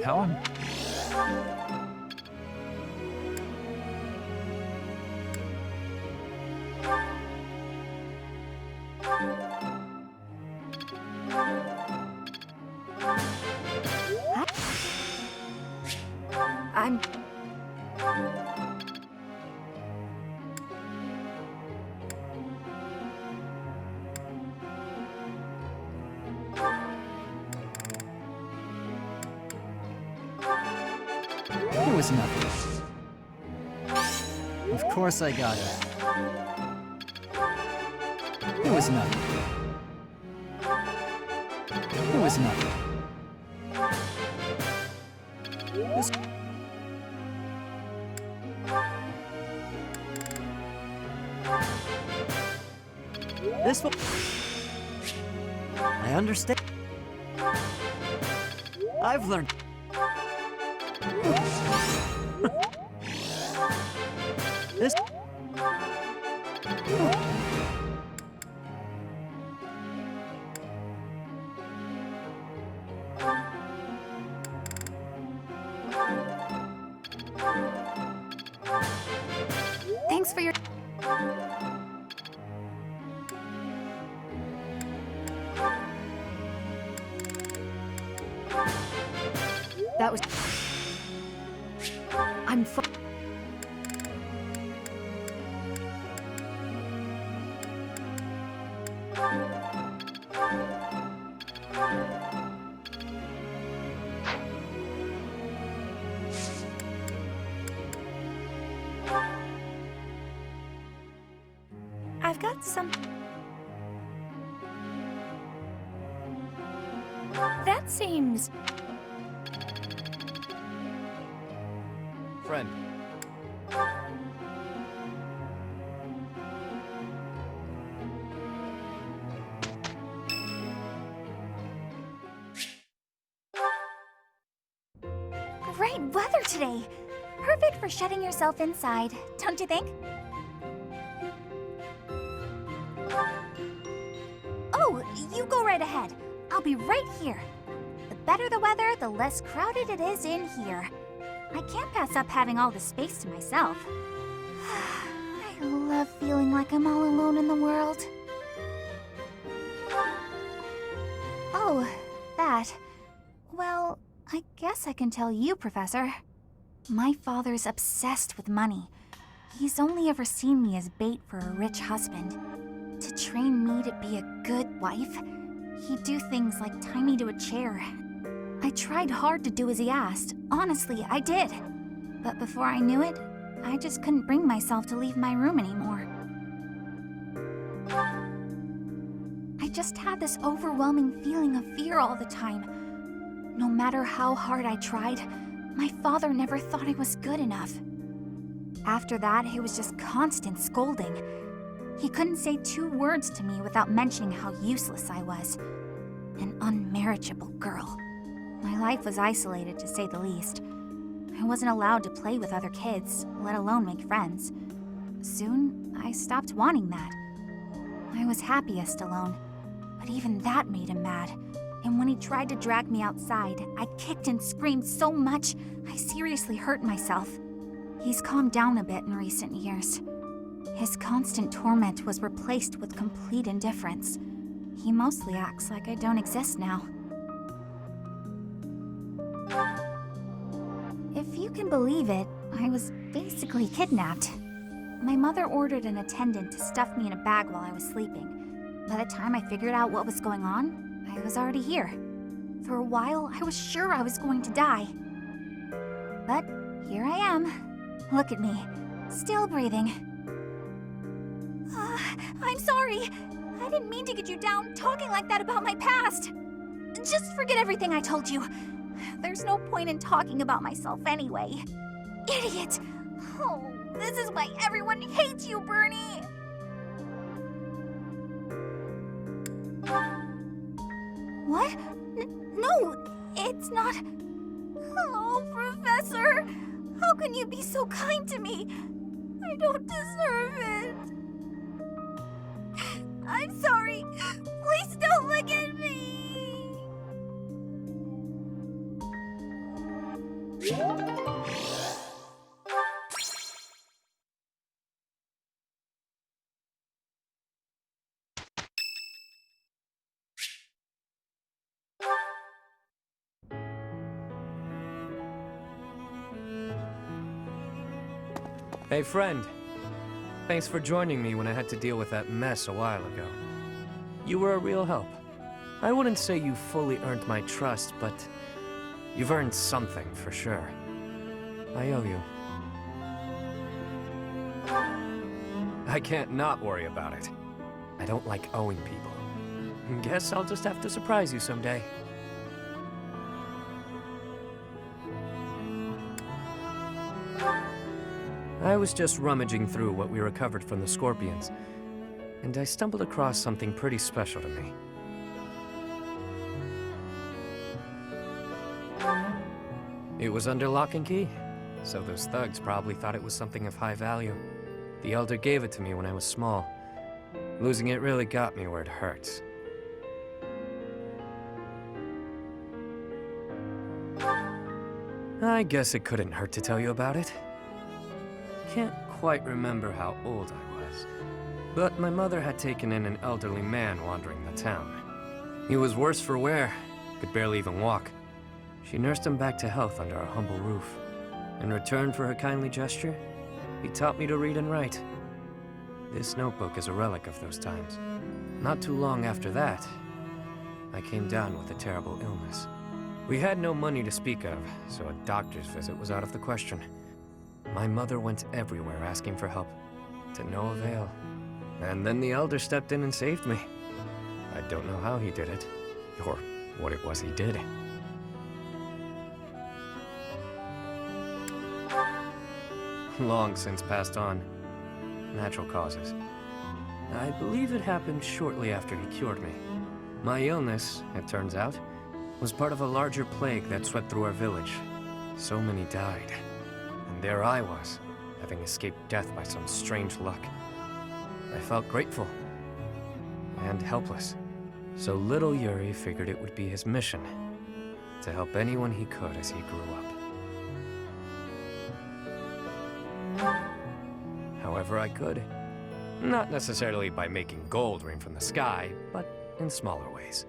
Helen? I'm... It was nothing. Of course I got it. It was nothing. It was nothing. This will... I understand. I've learned. This... Thanks for your... That was... I'm fu... I've got some... That seems... Friend. great weather today. Perfect for shutting yourself inside, don't you think? Oh, you go right ahead. I'll be right here. The better the weather, the less crowded it is in here. I can't pass up having all the space to myself. I love feeling like I'm all alone in the world. Oh, that. Well, I guess I can tell you, Professor. My father's obsessed with money. He's only ever seen me as bait for a rich husband. To train me to be a good wife, he'd do things like tie me to a chair. I tried hard to do as he asked. Honestly, I did. But before I knew it, I just couldn't bring myself to leave my room anymore. I just had this overwhelming feeling of fear all the time. No matter how hard I tried, my father never thought I was good enough. After that, it was just constant scolding. He couldn't say 2 words to me without mentioning how useless I was. An unmarriageable girl. My life was isolated, to say the least. I wasn't allowed to play with other kids, let alone make friends. Soon, I stopped wanting that. I was happiest alone, but even that made him mad. And when he tried to drag me outside, I kicked and screamed so much, I seriously hurt myself. He's calmed down a bit in recent years. His constant torment was replaced with complete indifference. He mostly acts like I don't exist now. If you can believe it, I was basically kidnapped. My mother ordered an attendant to stuff me in a bag while I was sleeping. By the time I figured out what was going on, I was already here. For a while, I was sure I was going to die. But here I am. Look at me, still breathing. I'm sorry. I didn't mean to get you down talking like that about my past. Just forget everything I told you. There's no point in talking about myself anyway. Idiot! Oh, this is why everyone hates you, Bernie! What? No, it's not... Oh, Professor! How can you be so kind to me? I don't deserve it. I'm sorry. Please don't look at me. Hey, friend. Thanks for joining me when I had to deal with that mess a while ago. You were a real help. I wouldn't say you fully earned my trust, but you've earned something for sure. I owe you. I can't not worry about it. I don't like owing people. Guess I'll just have to surprise you someday. I was just rummaging through what we recovered from the Scorpions, and I stumbled across something pretty special to me. It was under lock and key, so those thugs probably thought it was something of high value. The Elder gave it to me when I was small. Losing it really got me where it hurts. I guess it couldn't hurt to tell you about it. Can't quite remember how old I was, but my mother had taken in an elderly man wandering the town. He was worse for wear, could barely even walk. She nursed him back to health under our humble roof. In return for her kindly gesture, he taught me to read and write. This notebook is a relic of those times. Not too long after that, I came down with a terrible illness. We had no money to speak of, so a doctor's visit was out of the question. My mother went everywhere asking for help, to no avail. And then the Elder stepped in and saved me. I don't know how he did it, or what it was he did. Long since passed on. Natural causes. I believe it happened shortly after he cured me. My illness, it turns out, was part of a larger plague that swept through our village. So many died. And there I was, having escaped death by some strange luck. I felt grateful. And helpless. So little Yuri figured it would be his mission to help anyone he could as he grew up. However I could. Not necessarily by making gold rain from the sky, but in smaller ways.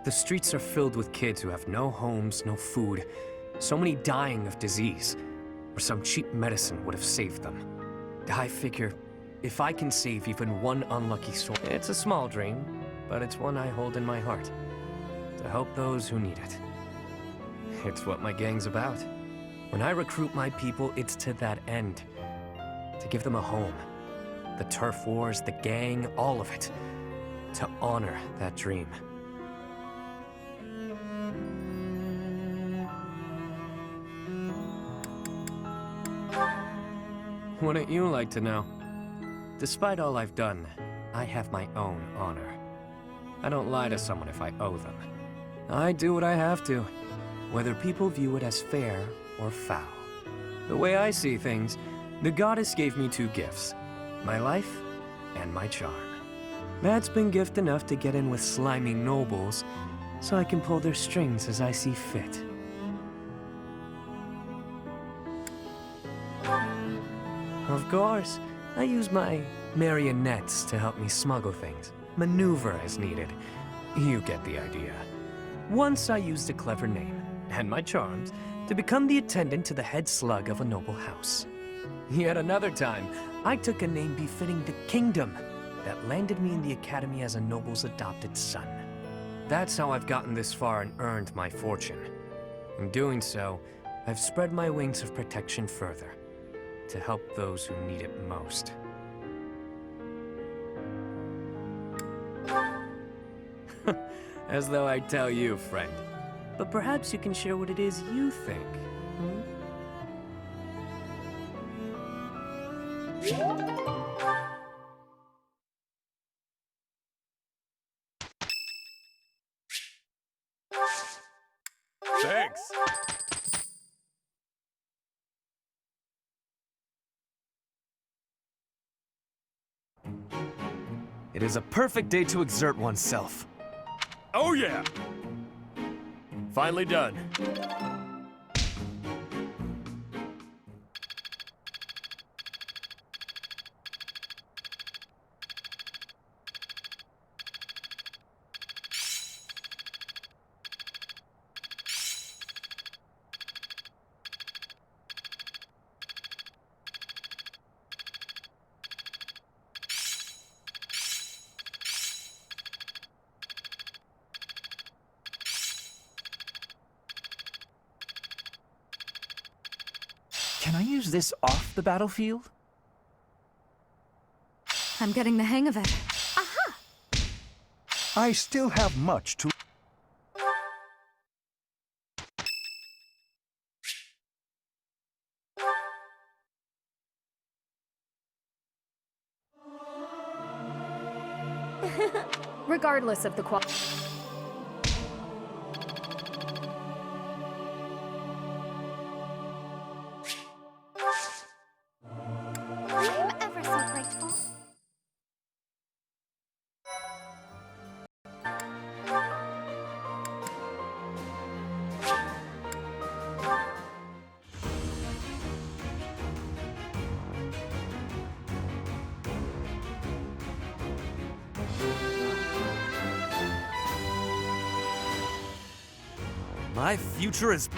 The streets are filled with kids who have no homes, no food, so many dying of disease, or some cheap medicine would have saved them. I figure, if I can save even one unlucky soul, it's a small dream, but it's one I hold in my heart. To help those who need it. It's what my gang's about. When I recruit my people, it's to that end. To give them a home. The turf wars, the gang, all of it. To honor that dream. Wouldn't you like to know? Despite all I've done, I have my own honor. I don't lie to someone if I owe them. I do what I have to, whether people view it as fair or foul. The way I see things, the goddess gave me two gifts. My life and my charm. That's been gift enough to get in with slimy nobles, so I can pull their strings as I see fit. Of course, I use my marionettes to help me smuggle things, maneuver as needed. You get the idea. Once I used a clever name, and my charms, to become the attendant to the head slug of a noble house. Yet another time, I took a name befitting the kingdom that landed me in the academy as a noble's adopted son. That's how I've gotten this far and earned my fortune. In doing so, I've spread my wings of protection further, to help those who need it most. As though I'd tell you, friend. But perhaps you can share what it is you think, hmm? Thanks. It is a perfect day to exert oneself. Oh yeah! Finally done. Can I use this off the battlefield? I'm getting the hang of it. I still have much to... Regardless of the quality. I'm ever so grateful. My future is...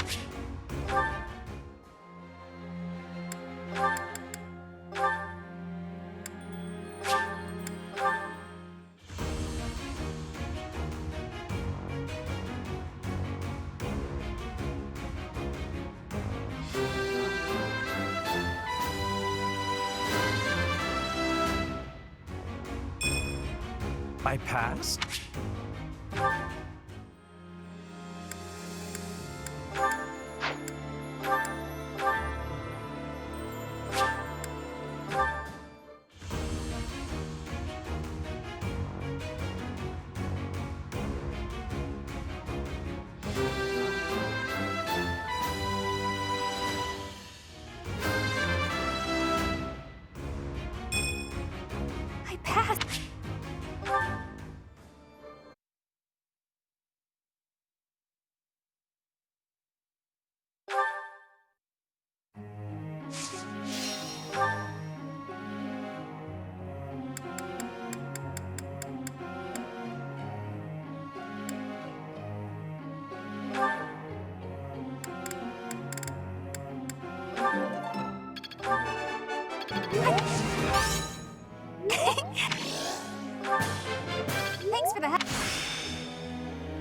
I passed?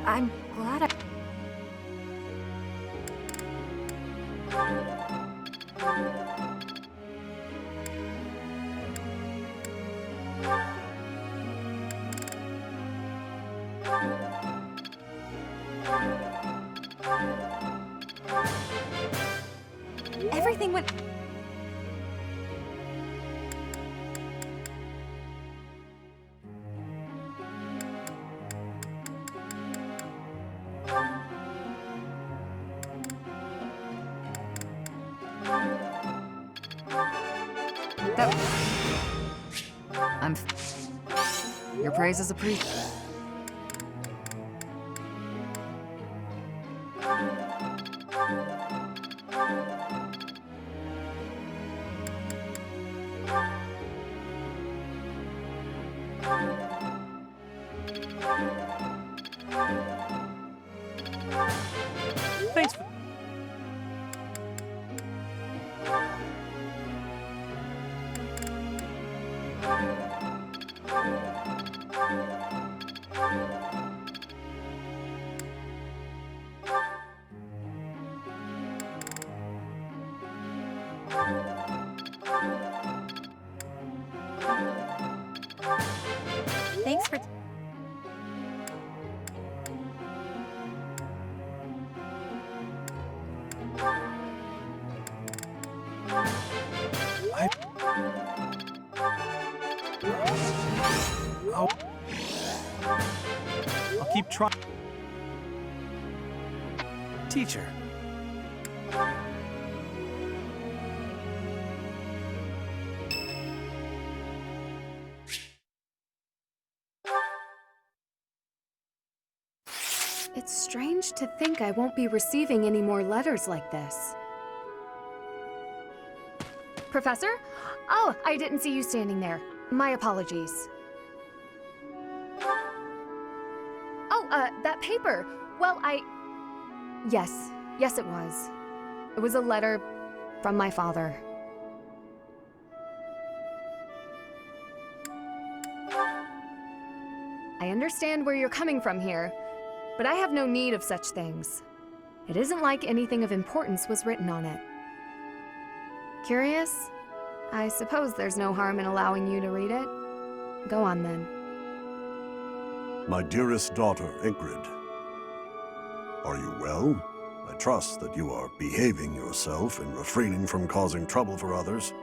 I'm glad I... Everything went... Your praise is appreciated. Thanks. Thanks for... I'll keep trying. Teacher. It's strange to think I won't be receiving any more letters like this. Professor? Oh, I didn't see you standing there. My apologies. Oh, that paper. Well, Yes. Yes, it was. It was a letter from my father. I understand where you're coming from here, but I have no need of such things. It isn't like anything of importance was written on it. Curious? I suppose there's no harm in allowing you to read it. Go on then. My dearest daughter, Ingrid. Are you well? I trust that you are behaving yourself and refraining from causing trouble for others.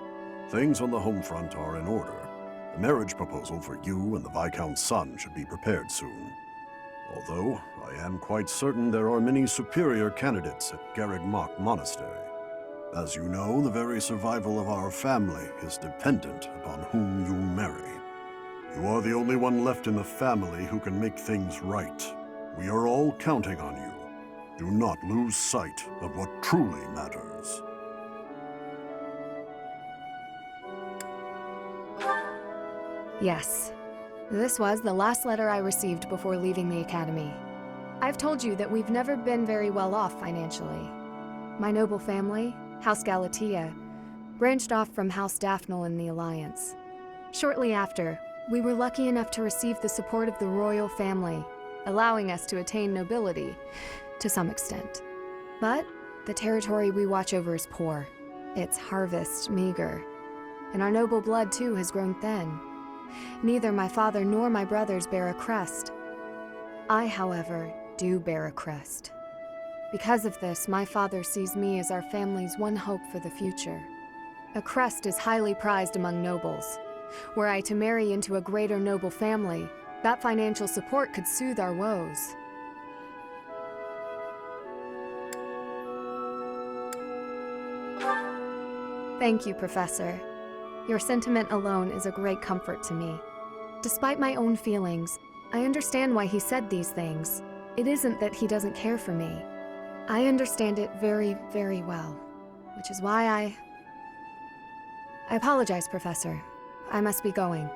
Things on the home front are in order. The marriage proposal for you and the Viscount's son should be prepared soon. Although, I am quite certain there are many superior candidates at Garreg Mach Monastery. As you know, the very survival of our family is dependent upon whom you marry. You are the only one left in the family who can make things right. We are all counting on you. Do not lose sight of what truly matters. Yes. This was the last letter I received before leaving the Academy. I've told you that we've never been very well off financially. My noble family, House Galatea, branched off from House Daphnel in the Alliance. Shortly after, we were lucky enough to receive the support of the royal family, allowing us to attain nobility, to some extent. But the territory we watch over is poor, its harvest meager, and our noble blood too has grown thin. Neither my father nor my brothers bear a crest. I, however, do bear a crest. Because of this, my father sees me as our family's one hope for the future. A crest is highly prized among nobles. Were I to marry into a greater noble family, that financial support could soothe our woes. Thank you, Professor. Your sentiment alone is a great comfort to me. Despite my own feelings, I understand why he said these things. It isn't that he doesn't care for me. I understand it very, very well, which is why I apologize, Professor. I must be going.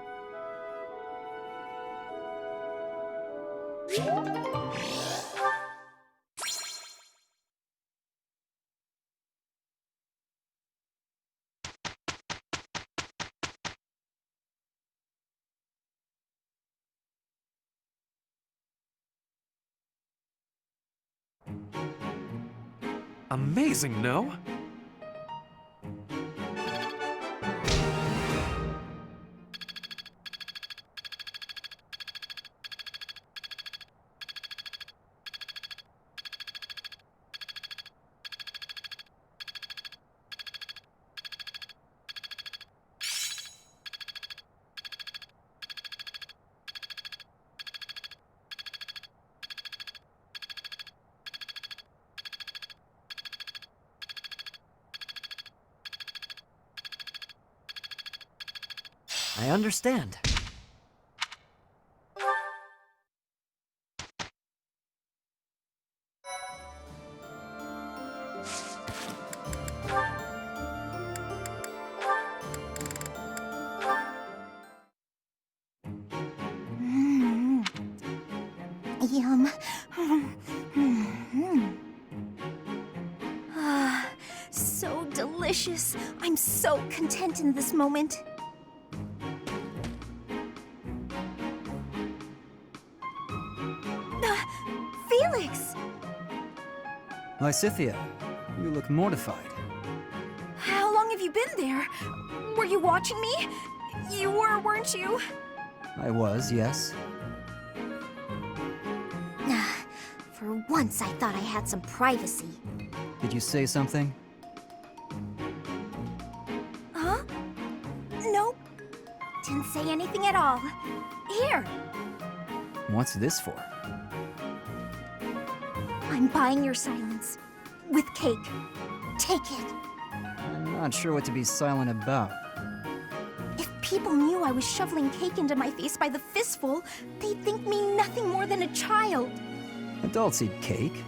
Amazing, no? I understand. Yum. Ah, so delicious. I'm so content in this moment. Felix! Lysithea, you look mortified. How long have you been there? Were you watching me? You were, weren't you? I was, yes. For once, I thought I had some privacy. Did you say something? Huh? Nope. Didn't say anything at all. Here. What's this for? I'm buying your silence. With cake. Take it. I'm not sure what to be silent about. If people knew I was shoveling cake into my face by the fistful, they'd think me nothing more than a child. Adults eat cake.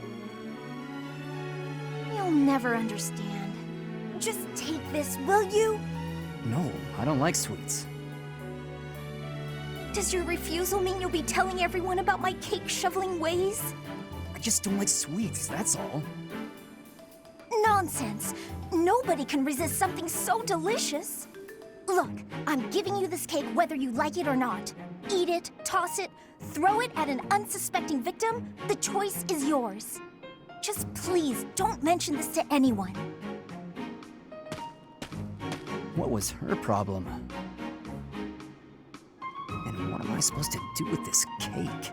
You'll never understand. Just take this, will you? No, I don't like sweets. Does your refusal mean you'll be telling everyone about my cake shoveling ways? I just don't like sweets, that's all. Nonsense! Nobody can resist something so delicious! Look, I'm giving you this cake whether you like it or not. Eat it, toss it, throw it at an unsuspecting victim, the choice is yours. Just please don't mention this to anyone. What was her problem? And what am I supposed to do with this cake?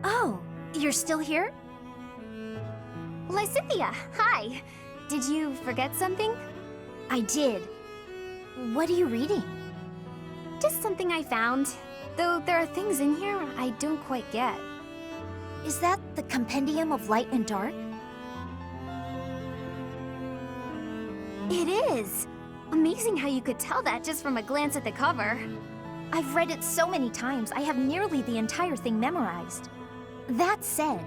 Oh, you're still here? Lysithea, hi. Did you forget something? I did. What are you reading? Just something I found. Though there are things in here I don't quite get. Is that the Compendium of Light and Dark? It is! Amazing how you could tell that just from a glance at the cover. I've read it so many times, I have nearly the entire thing memorized. That said,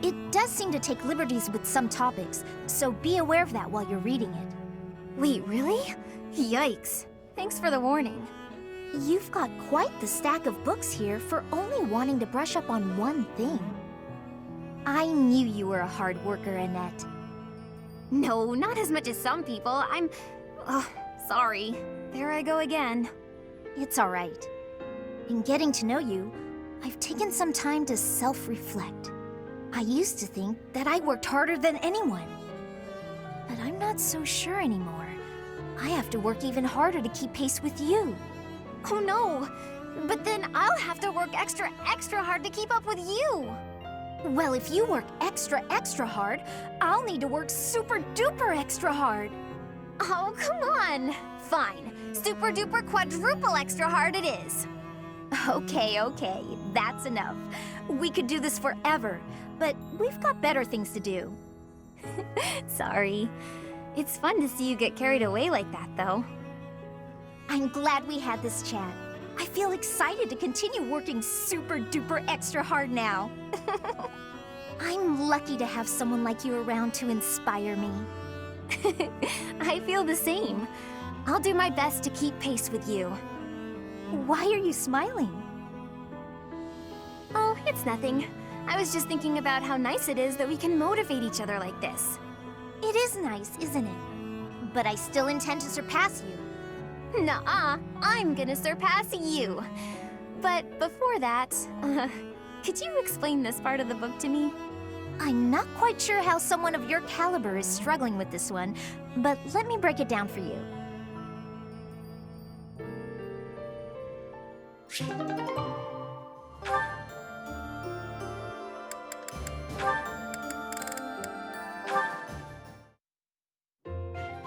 it does seem to take liberties with some topics, so be aware of that while you're reading it. Wait, really? Yikes. Thanks for the warning. You've got quite the stack of books here for only wanting to brush up on one thing. I knew you were a hard worker, Annette. No, not as much as some people. I'm... sorry. There I go again. It's alright. In getting to know you, I've taken some time to self-reflect. I used to think that I worked harder than anyone. But I'm not so sure anymore. I have to work even harder to keep pace with you. Oh no! But then I'll have to work extra hard to keep up with you! Well, if you work extra hard, I'll need to work super duper extra hard. Oh, come on! Fine. Super duper quadruple extra hard it is. Okay, that's enough. We could do this forever, but we've got better things to do. Sorry. It's fun to see you get carried away like that, though. I'm glad we had this chat. I feel excited to continue working super duper extra hard now. I'm lucky to have someone like you around to inspire me. I feel the same. I'll do my best to keep pace with you. Why are you smiling? Oh, it's nothing. I was just thinking about how nice it is that we can motivate each other like this. It is nice, isn't it? but I still intend to surpass you. Nuh-uh, I'm gonna surpass you. But before that, could you explain this part of the book to me? I'm not quite sure how someone of your caliber is struggling with this one, but let me break it down for you.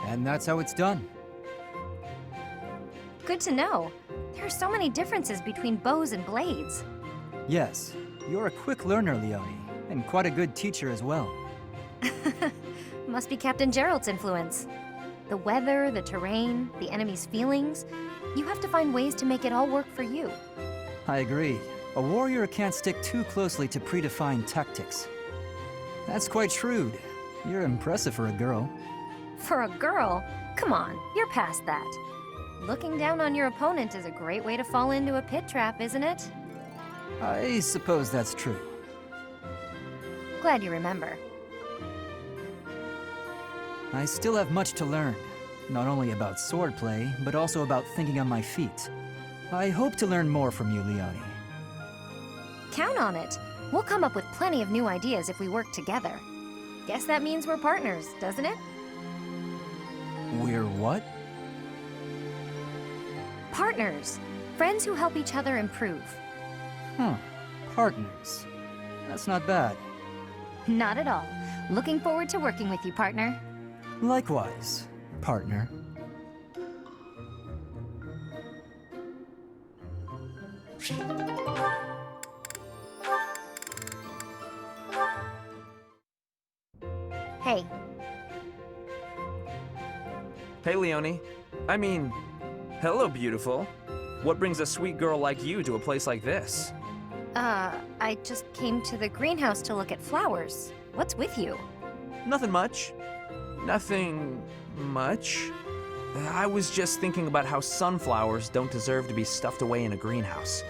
And that's how it's done. Good to know. There are so many differences between bows and blades. Yes, you're a quick learner, Leone, and quite a good teacher as well. Must be Captain Gerald's influence. The weather, the terrain, the enemy's feelings. You have to find ways to make it all work for you. I agree. A warrior can't stick too closely to predefined tactics. That's quite shrewd. You're impressive for a girl. For a girl? Come on, you're past that. Looking down on your opponent is a great way to fall into a pit trap, isn't it? I suppose that's true. Glad you remember. I still have much to learn. Not only about swordplay, but also about thinking on my feet. I hope to learn more from you, Leone. Count on it. We'll come up with plenty of new ideas if we work together. Guess that means we're partners, doesn't it? We're what? Partners. Friends who help each other improve. Partners. That's not bad. Not at all. Looking forward to working with you, partner. Likewise, partner. Hey. Hey, Leone. I mean, hello, beautiful. What brings a sweet girl like you to a place like this? I just came to the greenhouse to look at flowers. What's with you? Nothing much. Nothing much. I was just thinking about how sunflowers don't deserve to be stuffed away in a greenhouse.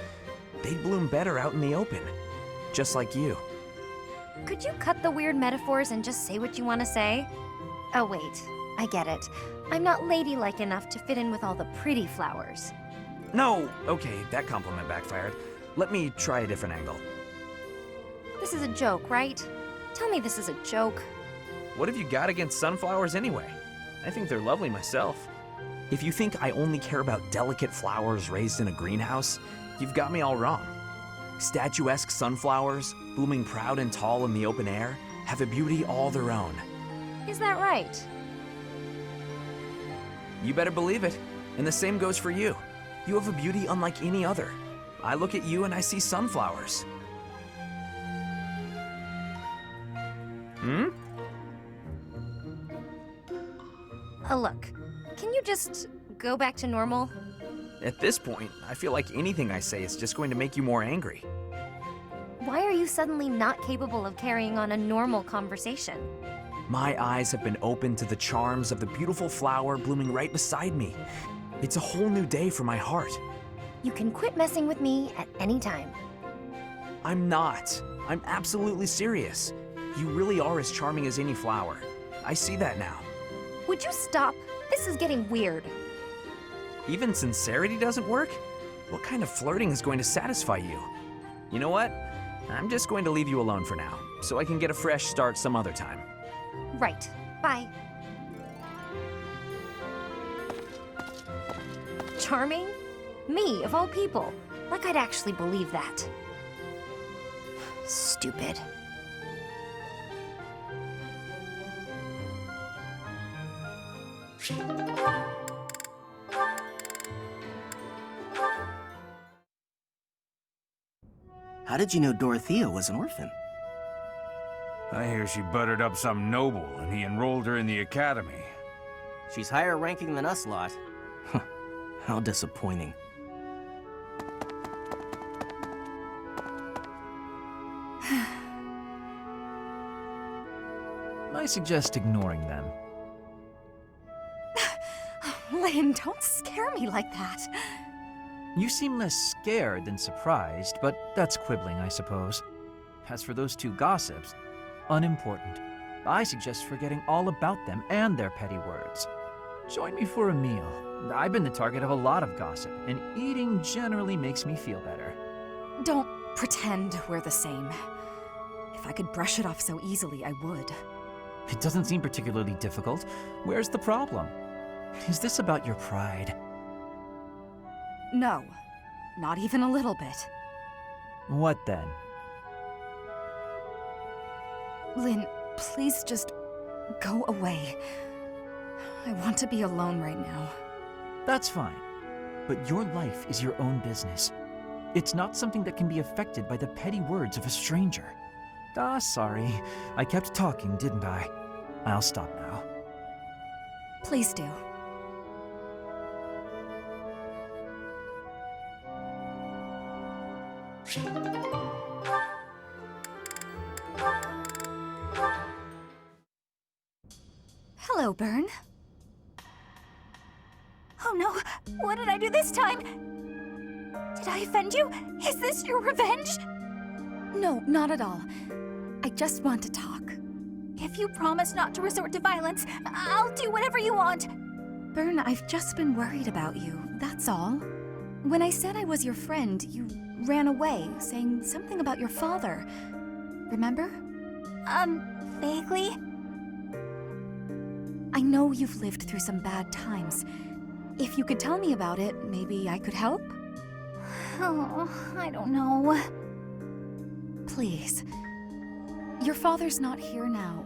They bloom better out in the open, just like you. Could you cut the weird metaphors and just say what you want to say? Oh, wait. I get it. I'm not ladylike enough to fit in with all the pretty flowers. No, okay, that compliment backfired. Let me try a different angle. This is a joke, right? Tell me this is a joke. What have you got against sunflowers anyway? I think they're lovely myself. If you think I only care about delicate flowers raised in a greenhouse, you've got me all wrong. Statuesque sunflowers, blooming proud and tall in the open air, have a beauty all their own. Is that right? You better believe it. And the same goes for you. You have a beauty unlike any other. I look at you and I see sunflowers. Look, can you just go back to normal? At this point, I feel like anything I say is just going to make you more angry. Why are you suddenly not capable of carrying on a normal conversation? My eyes have been opened to the charms of the beautiful flower blooming right beside me. It's a whole new day for my heart. You can quit messing with me at any time. I'm not. I'm absolutely serious. You really are as charming as any flower. I see that now. Would you stop? This is getting weird. Even sincerity doesn't work? What kind of flirting is going to satisfy you? You know what? I'm just going to leave you alone for now, so I can get a fresh start some other time. Right. Bye. Charming? Me, of all people. Like I'd actually believe that. Stupid. How did you know Dorothea was an orphan? I hear she buttered up some noble and he enrolled her in the academy. She's higher ranking than us lot. How disappointing. I suggest ignoring them. Lynn, don't scare me like that. You seem less scared than surprised, but that's quibbling, I suppose. As for those two gossips, unimportant. I suggest forgetting all about them and their petty words. Join me for a meal. I've been the target of a lot of gossip, and eating generally makes me feel better. Don't pretend we're the same. If I could brush it off so easily, I would. It doesn't seem particularly difficult. Where's the problem? Is this about your pride? No, not even a little bit. What then? Lynn, please just go away. I want to be alone right now. That's fine. But your life is your own business. It's not something that can be affected by the petty words of a stranger. Sorry. I kept talking, didn't I? I'll stop now. Please do. Hello, Byrne. Oh no, what did I do this time? Did I offend you? Is this your revenge? No, not at all. I just want to talk. If you promise not to resort to violence, I'll do whatever you want. Byrne, I've just been worried about you, that's all. When I said I was your friend, you ran away, saying something about your father. Remember? Vaguely? I know you've lived through some bad times. If you could tell me about it, maybe I could help? Oh, I don't know. Please. Your father's not here now.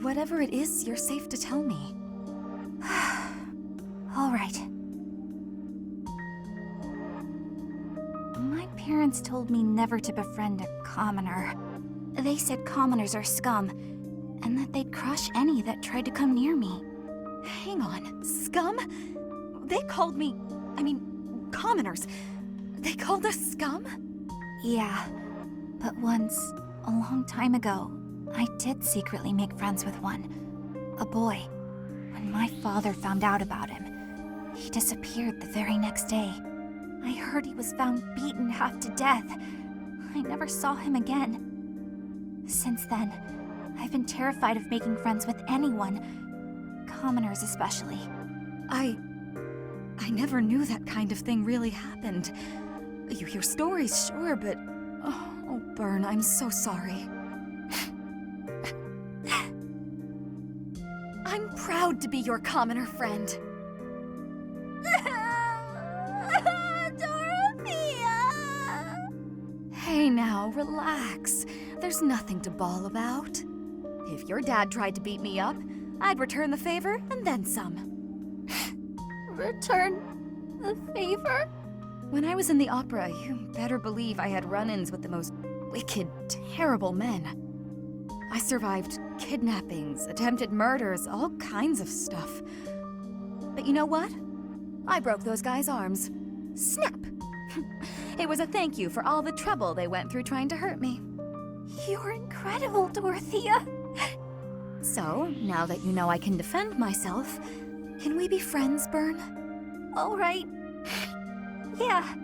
Whatever it is, you're safe to tell me. All right. My parents told me never to befriend a commoner. They said commoners are scum, and that they'd crush any that tried to come near me. Hang on, scum? They called me... commoners. They called us scum? Yeah, but once, a long time ago, I did secretly make friends with one. A boy. When my father found out about him, he disappeared the very next day. I heard he was found beaten half to death. I never saw him again. Since then, I've been terrified of making friends with anyone. Commoners especially. I never knew that kind of thing really happened. You hear stories, sure, but... Oh, Byrne, I'm so sorry. I'm proud to be your commoner friend. Dorothea! Hey now, relax. There's nothing to bawl about. If your dad tried to beat me up, I'd return the favor and then some. Return the favor? When I was in the opera, you better believe I had run-ins with the most wicked, terrible men. I survived kidnappings, attempted murders, all kinds of stuff. But you know what? I broke those guys' arms. Snap! It was a thank you for all the trouble they went through trying to hurt me. You're incredible, Dorothea. So, now that you know I can defend myself, can we be friends, Byrne? All right. Yeah.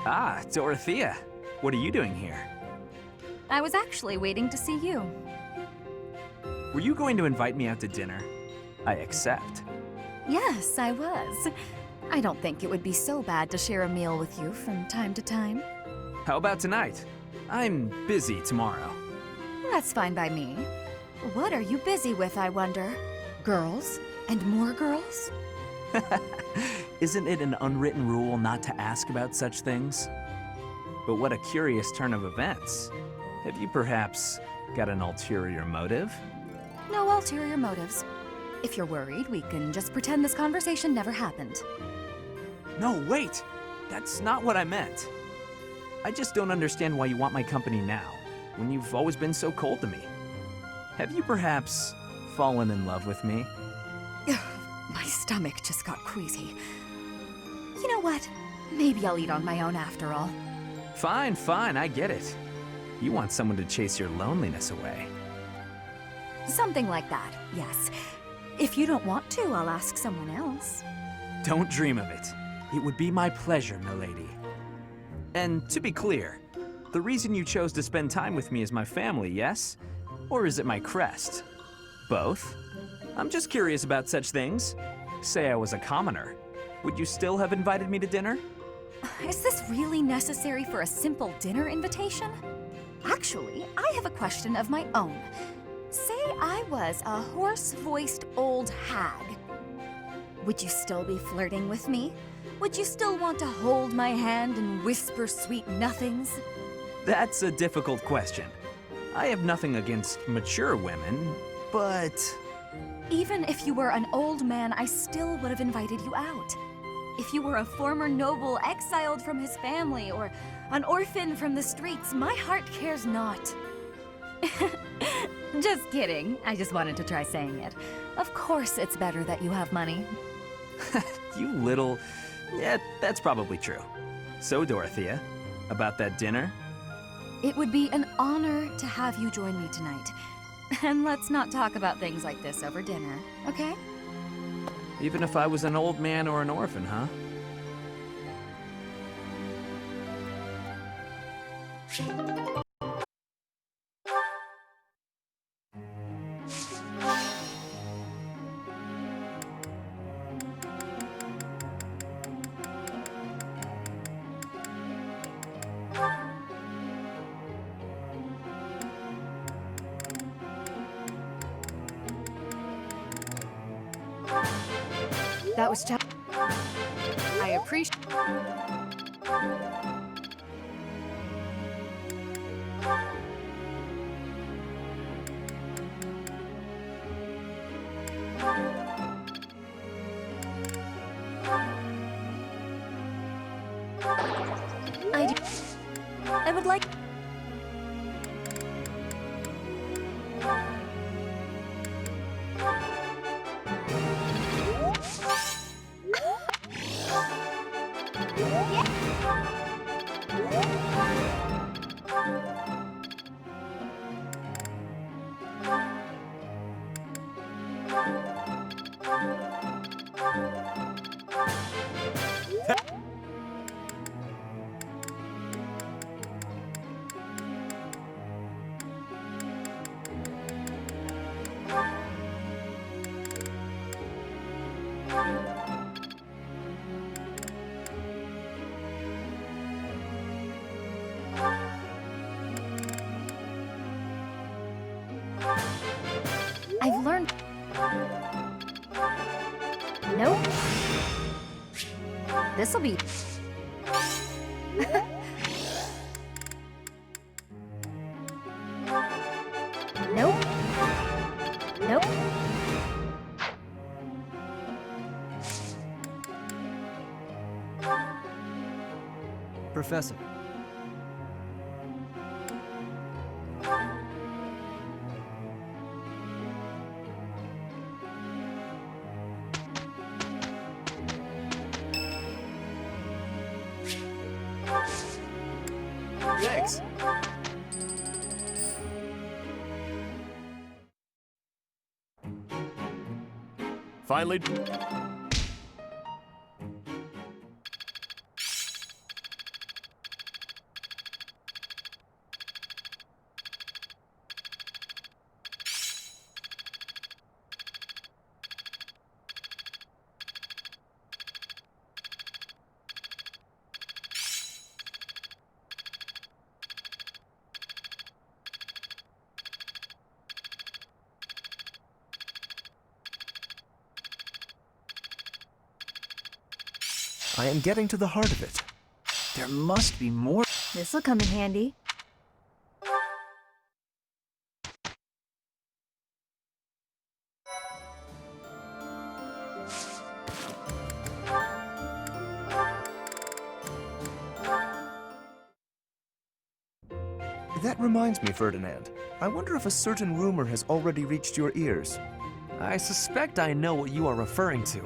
Ah, Dorothea. What are you doing here? I was actually waiting to see you. Were you going to invite me out to dinner? I accept. Yes, I was. I don't think it would be so bad to share a meal with you from time to time. How about tonight? I'm busy tomorrow. That's fine by me. What are you busy with, I wonder? Girls? And more girls? Isn't it an unwritten rule not to ask about such things? But what a curious turn of events. Have you perhaps got an ulterior motive? No ulterior motives. If you're worried, we can just pretend this conversation never happened. No, wait! That's not what I meant. I just don't understand why you want my company now, when you've always been so cold to me. Have you perhaps fallen in love with me? My stomach just got queasy. You know what? Maybe I'll eat on my own after all. Fine, I get it. You want someone to chase your loneliness away. Something like that, yes. If you don't want to, I'll ask someone else. Don't dream of it. It would be my pleasure, milady. And to be clear, the reason you chose to spend time with me is my family, yes? Or is it my crest? Both? I'm just curious about such things. Say I was a commoner. Would you still have invited me to dinner? Is this really necessary for a simple dinner invitation? Actually, I have a question of my own. Say I was a hoarse-voiced old hag. Would you still be flirting with me? Would you still want to hold my hand and whisper sweet nothings? That's a difficult question. I have nothing against mature women, but... Even if you were an old man, I still would have invited you out. If you were a former noble exiled from his family, or an orphan from the streets, my heart cares not. Just kidding. I just wanted to try saying it. Of course it's better that you have money. You little... Yeah, that's probably true. So, Dorothea, about that dinner? It would be an honor to have you join me tonight. And let's not talk about things like this over dinner, okay? Even if I was an old man or an orphan, huh? That was I appreciate. I would like... I've learned... Nope. This'll be... Nope. Nope. Professor. Thanks. Finally. I am getting to the heart of it. There must be more. This'll come in handy. That reminds me, Ferdinand. I wonder if a certain rumor has already reached your ears. I suspect I know what you are referring to.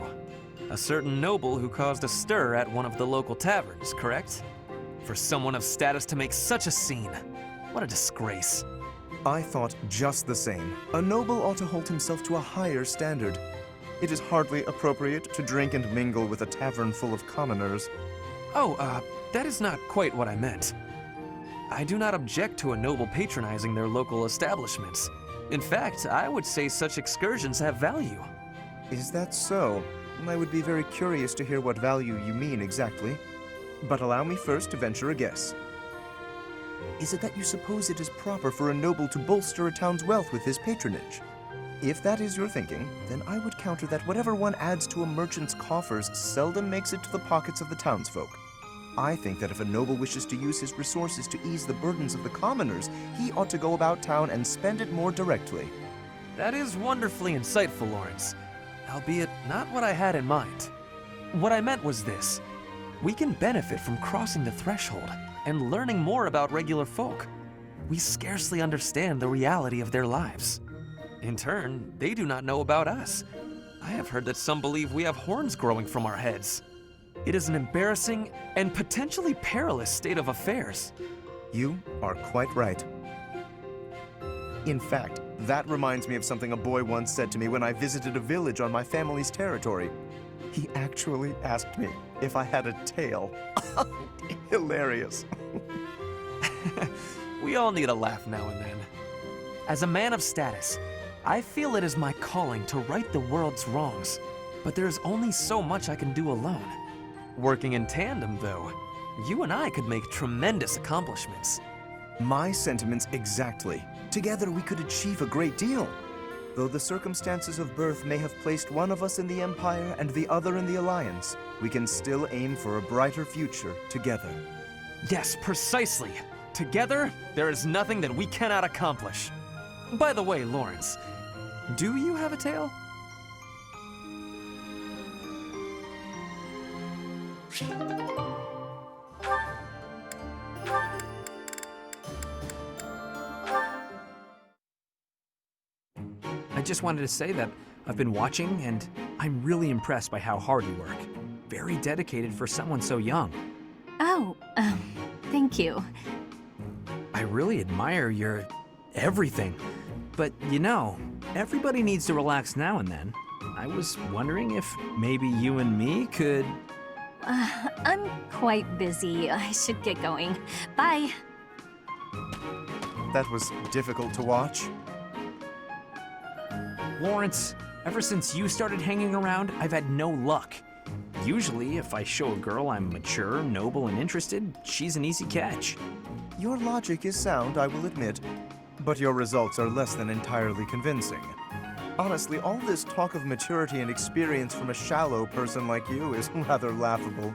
A certain noble who caused a stir at one of the local taverns, correct? For someone of status to make such a scene. What a disgrace. I thought just the same. A noble ought to hold himself to a higher standard. It is hardly appropriate to drink and mingle with a tavern full of commoners. Oh, that is not quite what I meant. I do not object to a noble patronizing their local establishments. In fact, I would say such excursions have value. Is that so? I would be very curious to hear what value you mean exactly. But allow me first to venture a guess. Is it that you suppose it is proper for a noble to bolster a town's wealth with his patronage? If that is your thinking, then I would counter that whatever one adds to a merchant's coffers seldom makes it to the pockets of the townsfolk. I think that if a noble wishes to use his resources to ease the burdens of the commoners, he ought to go about town and spend it more directly. That is wonderfully insightful, Lawrence, albeit not what I had in mind. What I meant was this. We can benefit from crossing the threshold and learning more about regular folk. We scarcely understand the reality of their lives. In turn, they do not know about us. I have heard that some believe we have horns growing from our heads. It is an embarrassing and potentially perilous state of affairs. You are quite right. In fact, that reminds me of something a boy once said to me when I visited a village on my family's territory. He actually asked me if I had a tail. Hilarious. We all need a laugh now and then. As a man of status, I feel it is my calling to right the world's wrongs, but there's only so much I can do alone. Working in tandem, though, you and I could make tremendous accomplishments. My sentiments exactly. Together we could achieve a great deal. Though the circumstances of birth may have placed one of us in the Empire and the other in the Alliance, we can still aim for a brighter future together. Yes, precisely. Together, there is nothing that we cannot accomplish. By the way, Lawrence, do you have a tail? I just wanted to say that I've been watching and I'm really impressed by how hard you work. Very dedicated for someone so young. Oh, thank you. I really admire your everything. But you know, everybody needs to relax now and then. I was wondering if maybe you and me could... I'm quite busy. I should get going. Bye. That was difficult to watch. Lawrence, ever since you started hanging around, I've had no luck. Usually, if I show a girl I'm mature, noble, and interested, she's an easy catch. Your logic is sound, I will admit, but your results are less than entirely convincing. Honestly, all this talk of maturity and experience from a shallow person like you is rather laughable.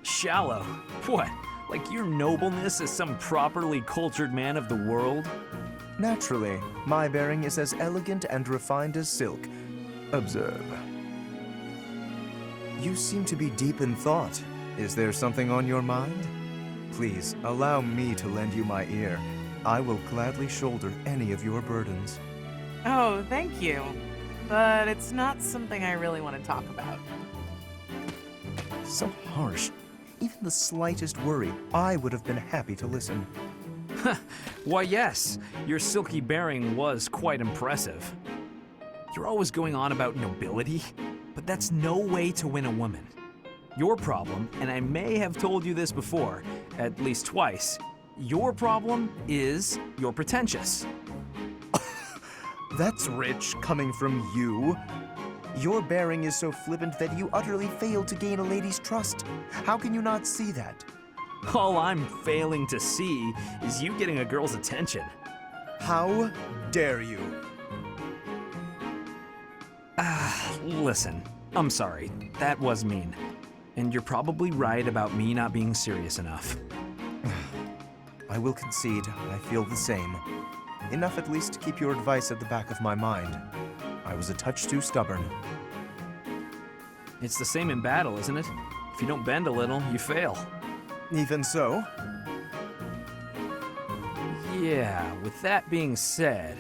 Shallow? What? Like your nobleness as some properly cultured man of the world? Naturally, my bearing is as elegant and refined as silk. Observe. You seem to be deep in thought. Is there something on your mind? Please, allow me to lend you my ear. I will gladly shoulder any of your burdens. Oh, thank you. But it's not something I really want to talk about. So harsh. Even the slightest worry, I would have been happy to listen. Why, yes, your silky bearing was quite impressive. You're always going on about nobility, but that's no way to win a woman. Your problem, and I may have told you this before, at least twice, your problem is you're pretentious. That's rich coming from you. Your bearing is so flippant that you utterly fail to gain a lady's trust. How can you not see that? All I'm failing to see is you getting a girl's attention. How dare you? Listen, I'm sorry. That was mean. And you're probably right about me not being serious enough. I will concede, I feel the same. Enough at least to keep your advice at the back of my mind. I was a touch too stubborn. It's the same in battle, isn't it? If you don't bend a little, you fail. Even so? Yeah, with that being said...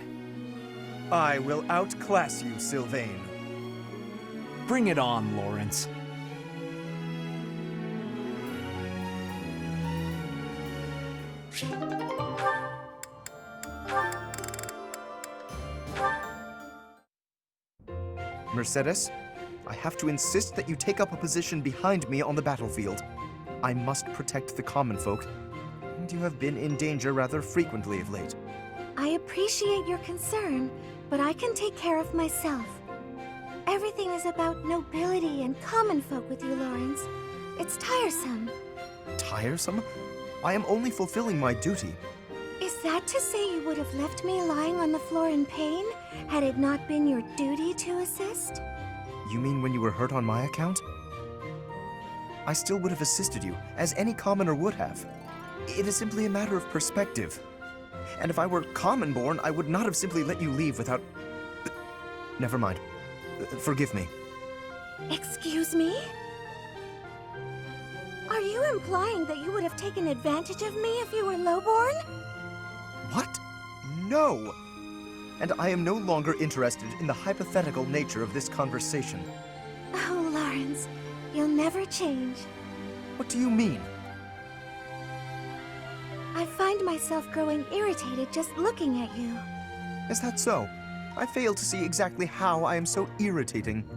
I will outclass you, Sylvain. Bring it on, Lawrence. Mercedes, I have to insist that you take up a position behind me on the battlefield. I must protect the common folk, and you have been in danger rather frequently of late. I appreciate your concern, but I can take care of myself. Everything is about nobility and common folk with you, Lawrence. It's tiresome. Tiresome? I am only fulfilling my duty. Is that to say you would have left me lying on the floor in pain, had it not been your duty to assist? You mean when you were hurt on my account? I still would have assisted you, as any commoner would have. It is simply a matter of perspective. And if I were common-born, I would not have simply let you leave without... Never mind. Forgive me. Excuse me? Are you implying that you would have taken advantage of me if you were lowborn? What? No! And I am no longer interested in the hypothetical nature of this conversation. Oh, Lawrence, you'll never change. What do you mean? I find myself growing irritated just looking at you. Is that so? I fail to see exactly how I am so irritating.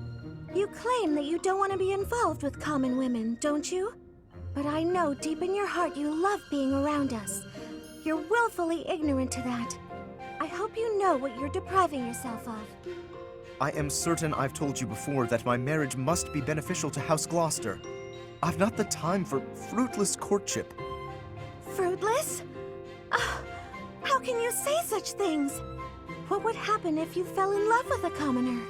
You claim that you don't want to be involved with common women, don't you? But I know deep in your heart you love being around us. You're willfully ignorant to that. I hope you know what you're depriving yourself of. I am certain I've told you before that my marriage must be beneficial to House Gloucester. I've not the time for fruitless courtship. Fruitless? How can you say such things? What would happen if you fell in love with a commoner?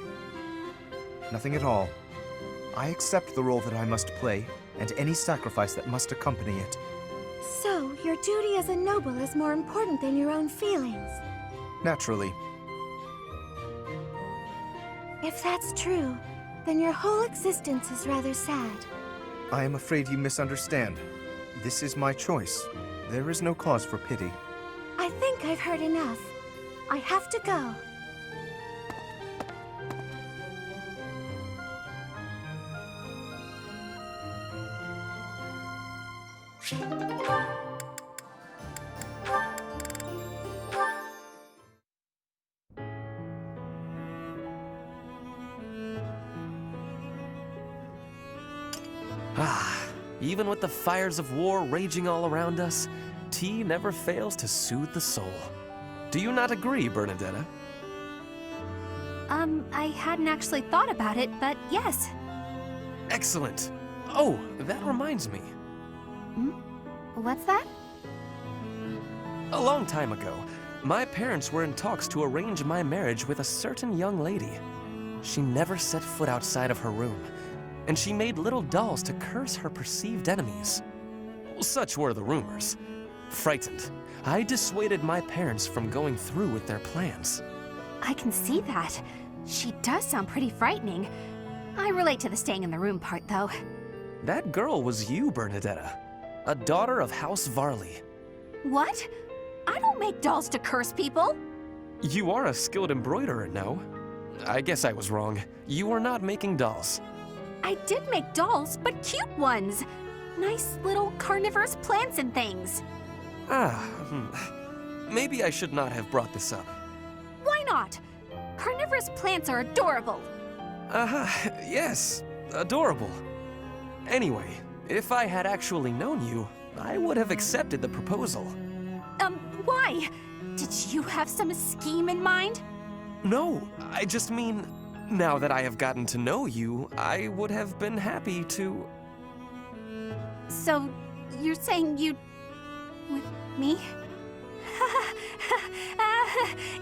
Nothing at all. I accept the role that I must play, and any sacrifice that must accompany it. So, your duty as a noble is more important than your own feelings? Naturally. If that's true, then your whole existence is rather sad. I am afraid you misunderstand. This is my choice. There is no cause for pity. I think I've heard enough. I have to go. Even with the fires of war raging all around us, tea never fails to soothe the soul. Do you not agree, Bernadetta? I hadn't actually thought about it, but yes. Excellent. Oh, that reminds me. What's that? A long time ago, my parents were in talks to arrange my marriage with a certain young lady. She never set foot outside of her room, and she made little dolls to curse her perceived enemies. Such were the rumors. Frightened, I dissuaded my parents from going through with their plans. I can see that. She does sound pretty frightening. I relate to the staying in the room part, though. That girl was you, Bernadetta, a daughter of House Varley. What? I don't make dolls to curse people. You are a skilled embroiderer, no? I guess I was wrong. You were not making dolls. I did make dolls, but cute ones. Nice little carnivorous plants and things. Maybe I should not have brought this up. Why not? Carnivorous plants are adorable. Yes, adorable. Anyway, if I had actually known you, I would have accepted the proposal. Why? Did you have some scheme in mind? No, I just mean, now that I have gotten to know you, I would have been happy to... So, you're saying you'd... with me?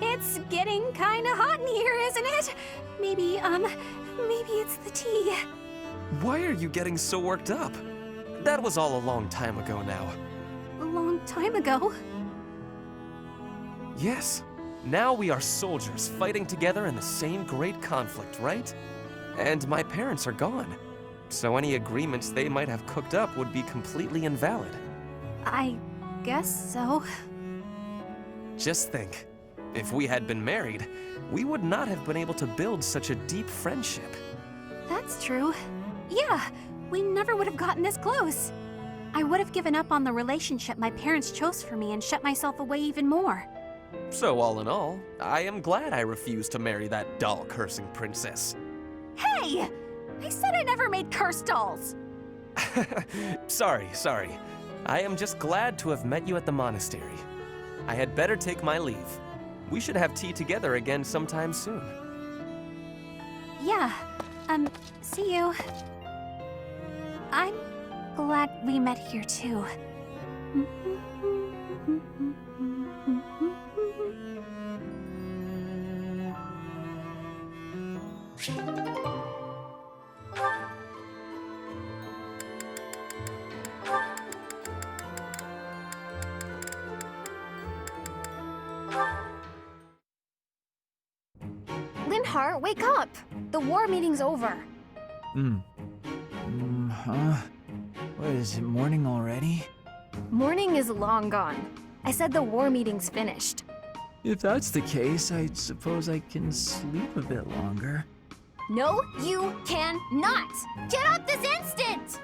It's getting kinda hot in here, isn't it? Maybe it's the tea. Why are you getting so worked up? That was all a long time ago now. A long time ago? Yes. Now we are soldiers fighting together in the same great conflict, right? And my parents are gone. So any agreements they might have cooked up would be completely invalid. I guess so. Just think, if we had been married, we would not have been able to build such a deep friendship. That's true. Yeah, we never would have gotten this close. I would have given up on the relationship my parents chose for me and shut myself away even more. So all in all, I am glad I refused to marry that doll-cursing princess. Hey! I said I never made curse dolls. Sorry. I am just glad to have met you at the monastery. I had better take my leave. We should have tea together again sometime soon. Yeah, see you. I'm glad we met here too. Linhardt, wake up! The war meeting's over. What is it, morning already? Morning is long gone. I said the war meeting's finished. If that's the case, I suppose I can sleep a bit longer. No, you cannot! Get up this instant!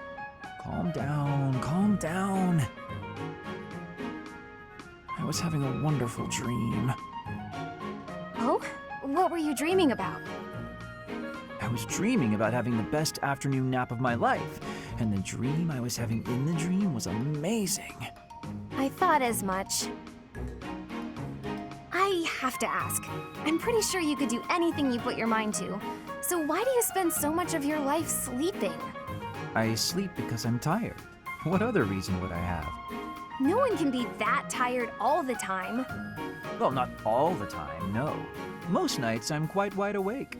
Calm down. I was having a wonderful dream. Oh? What were you dreaming about? I was dreaming about having the best afternoon nap of my life, and the dream I was having in the dream was amazing. I thought as much. I have to ask. I'm pretty sure you could do anything you put your mind to. So why do you spend so much of your life sleeping? I sleep because I'm tired. What other reason would I have? No one can be that tired all the time. Well, not all the time, no. Most nights I'm quite wide awake.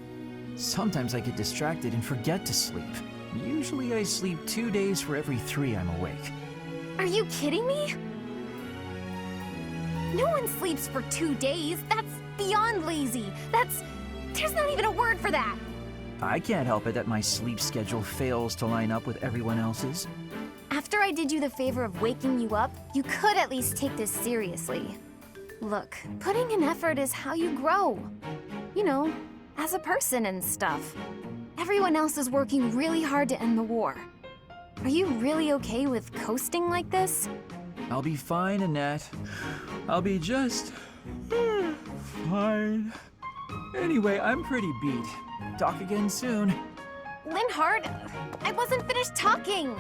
Sometimes I get distracted and forget to sleep. Usually I sleep 2 days for every 3 I'm awake. Are you kidding me? No one sleeps for 2 days. That's beyond lazy. There's not even a word for that. I can't help it that my sleep schedule fails to line up with everyone else's. After I did you the favor of waking you up, you could at least take this seriously. Look, putting in effort is how you grow. You know, as a person and stuff. Everyone else is working really hard to end the war. Are you really okay with coasting like this? I'll be fine, Annette. I'll be just fine. Anyway, I'm pretty beat. Talk again soon. Linhardt, I wasn't finished talking.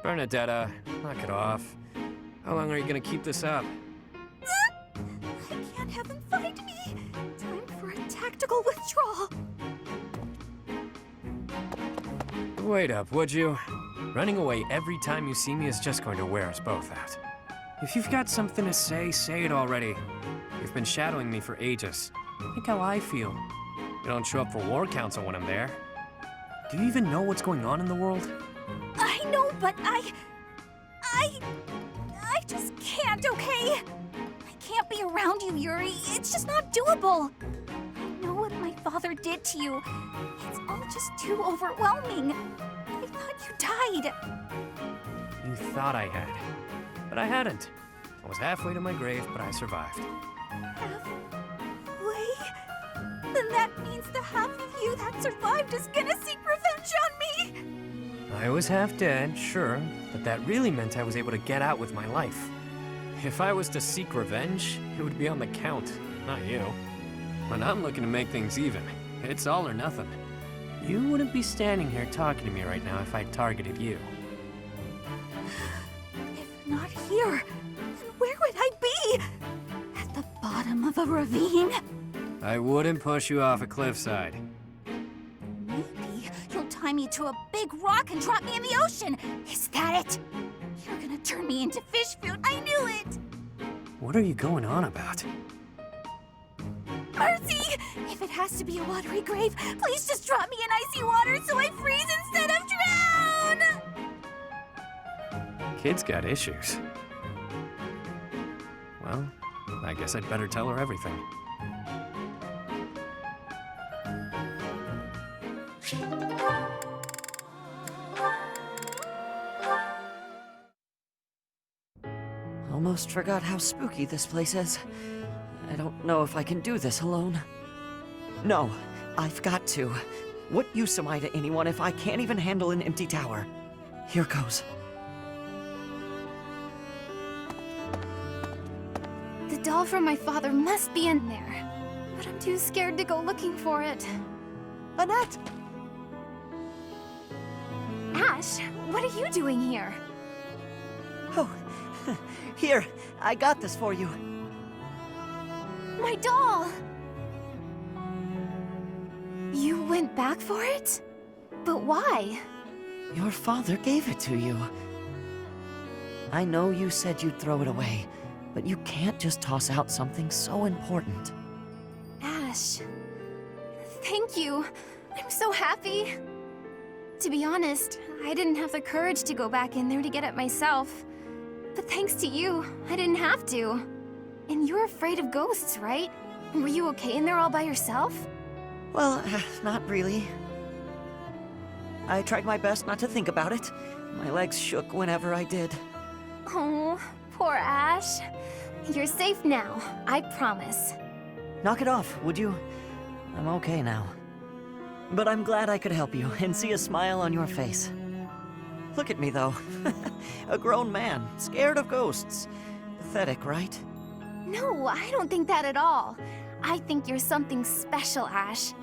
Bernadetta, knock it off. How long are you gonna keep this up? I can't have him find me. Time for a tactical withdrawal. Wait up, would you? Running away every time you see me is just going to wear us both out. If you've got something to say, say it already. You've been shadowing me for ages. Think how I feel. You don't show up for War Council when I'm there. Do you even know what's going on in the world? I know, but I just can't, okay? I can't be around you, Yuri. It's just not doable. I know what my father did to you. It's all just too overwhelming. I thought you died. You thought I had. But I hadn't. I was halfway to my grave, but I survived. Halfway? Then that means the half of you that survived is gonna seek revenge on me! I was half dead, sure, but that really meant I was able to get out with my life. If I was to seek revenge, it would be on the Count, not you. But I'm looking to make things even. It's all or nothing. You wouldn't be standing here talking to me right now if I targeted you. If not here, then where would I be? At the bottom of a ravine? I wouldn't push you off a cliffside. Maybe you'll tie me to a big rock and drop me in the ocean. Is that it? You're gonna turn me into fish food. I knew it! What are you going on about? Mercy! If it has to be a watery grave, please just drop me in icy water so I freeze instead of drown! Kid's got issues. Well, I guess I'd better tell her everything. Almost forgot how spooky this place is. I don't know if I can do this alone. No, I've got to. What use am I to anyone if I can't even handle an empty tower? Here goes. The doll from my father must be in there, but I'm too scared to go looking for it. Annette! Ash, what are you doing here? Oh, here, I got this for you. My doll! You went back for it? But why? Your father gave it to you. I know you said you'd throw it away, but you can't just toss out something so important. Ash, thank you. I'm so happy. To be honest, I didn't have the courage to go back in there to get it myself. But thanks to you, I didn't have to. And you're afraid of ghosts, right? Were you okay in there all by yourself? Well, not really. I tried my best not to think about it. My legs shook whenever I did. Oh, poor Ash. You're safe now, I promise. Knock it off, would you? I'm okay now. But I'm glad I could help you and see a smile on your face. Look at me, though. A grown man, scared of ghosts. Pathetic, right? No, I don't think that at all. I think you're something special, Ash.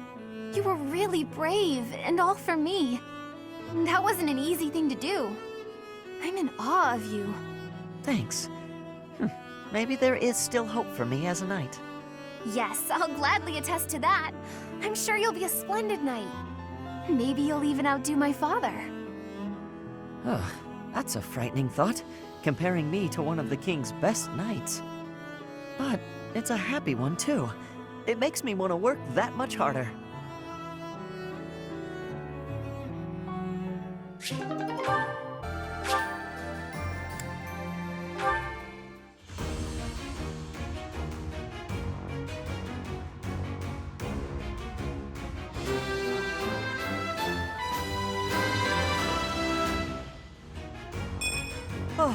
You were really brave, and all for me. That wasn't an easy thing to do. I'm in awe of you. Thanks. Maybe there is still hope for me as a knight. Yes, I'll gladly attest to that. I'm sure you'll be a splendid knight. Maybe you'll even outdo my father. Oh, that's a frightening thought, comparing me to one of the king's best knights. But it's a happy one, too. It makes me want to work that much harder. Oh,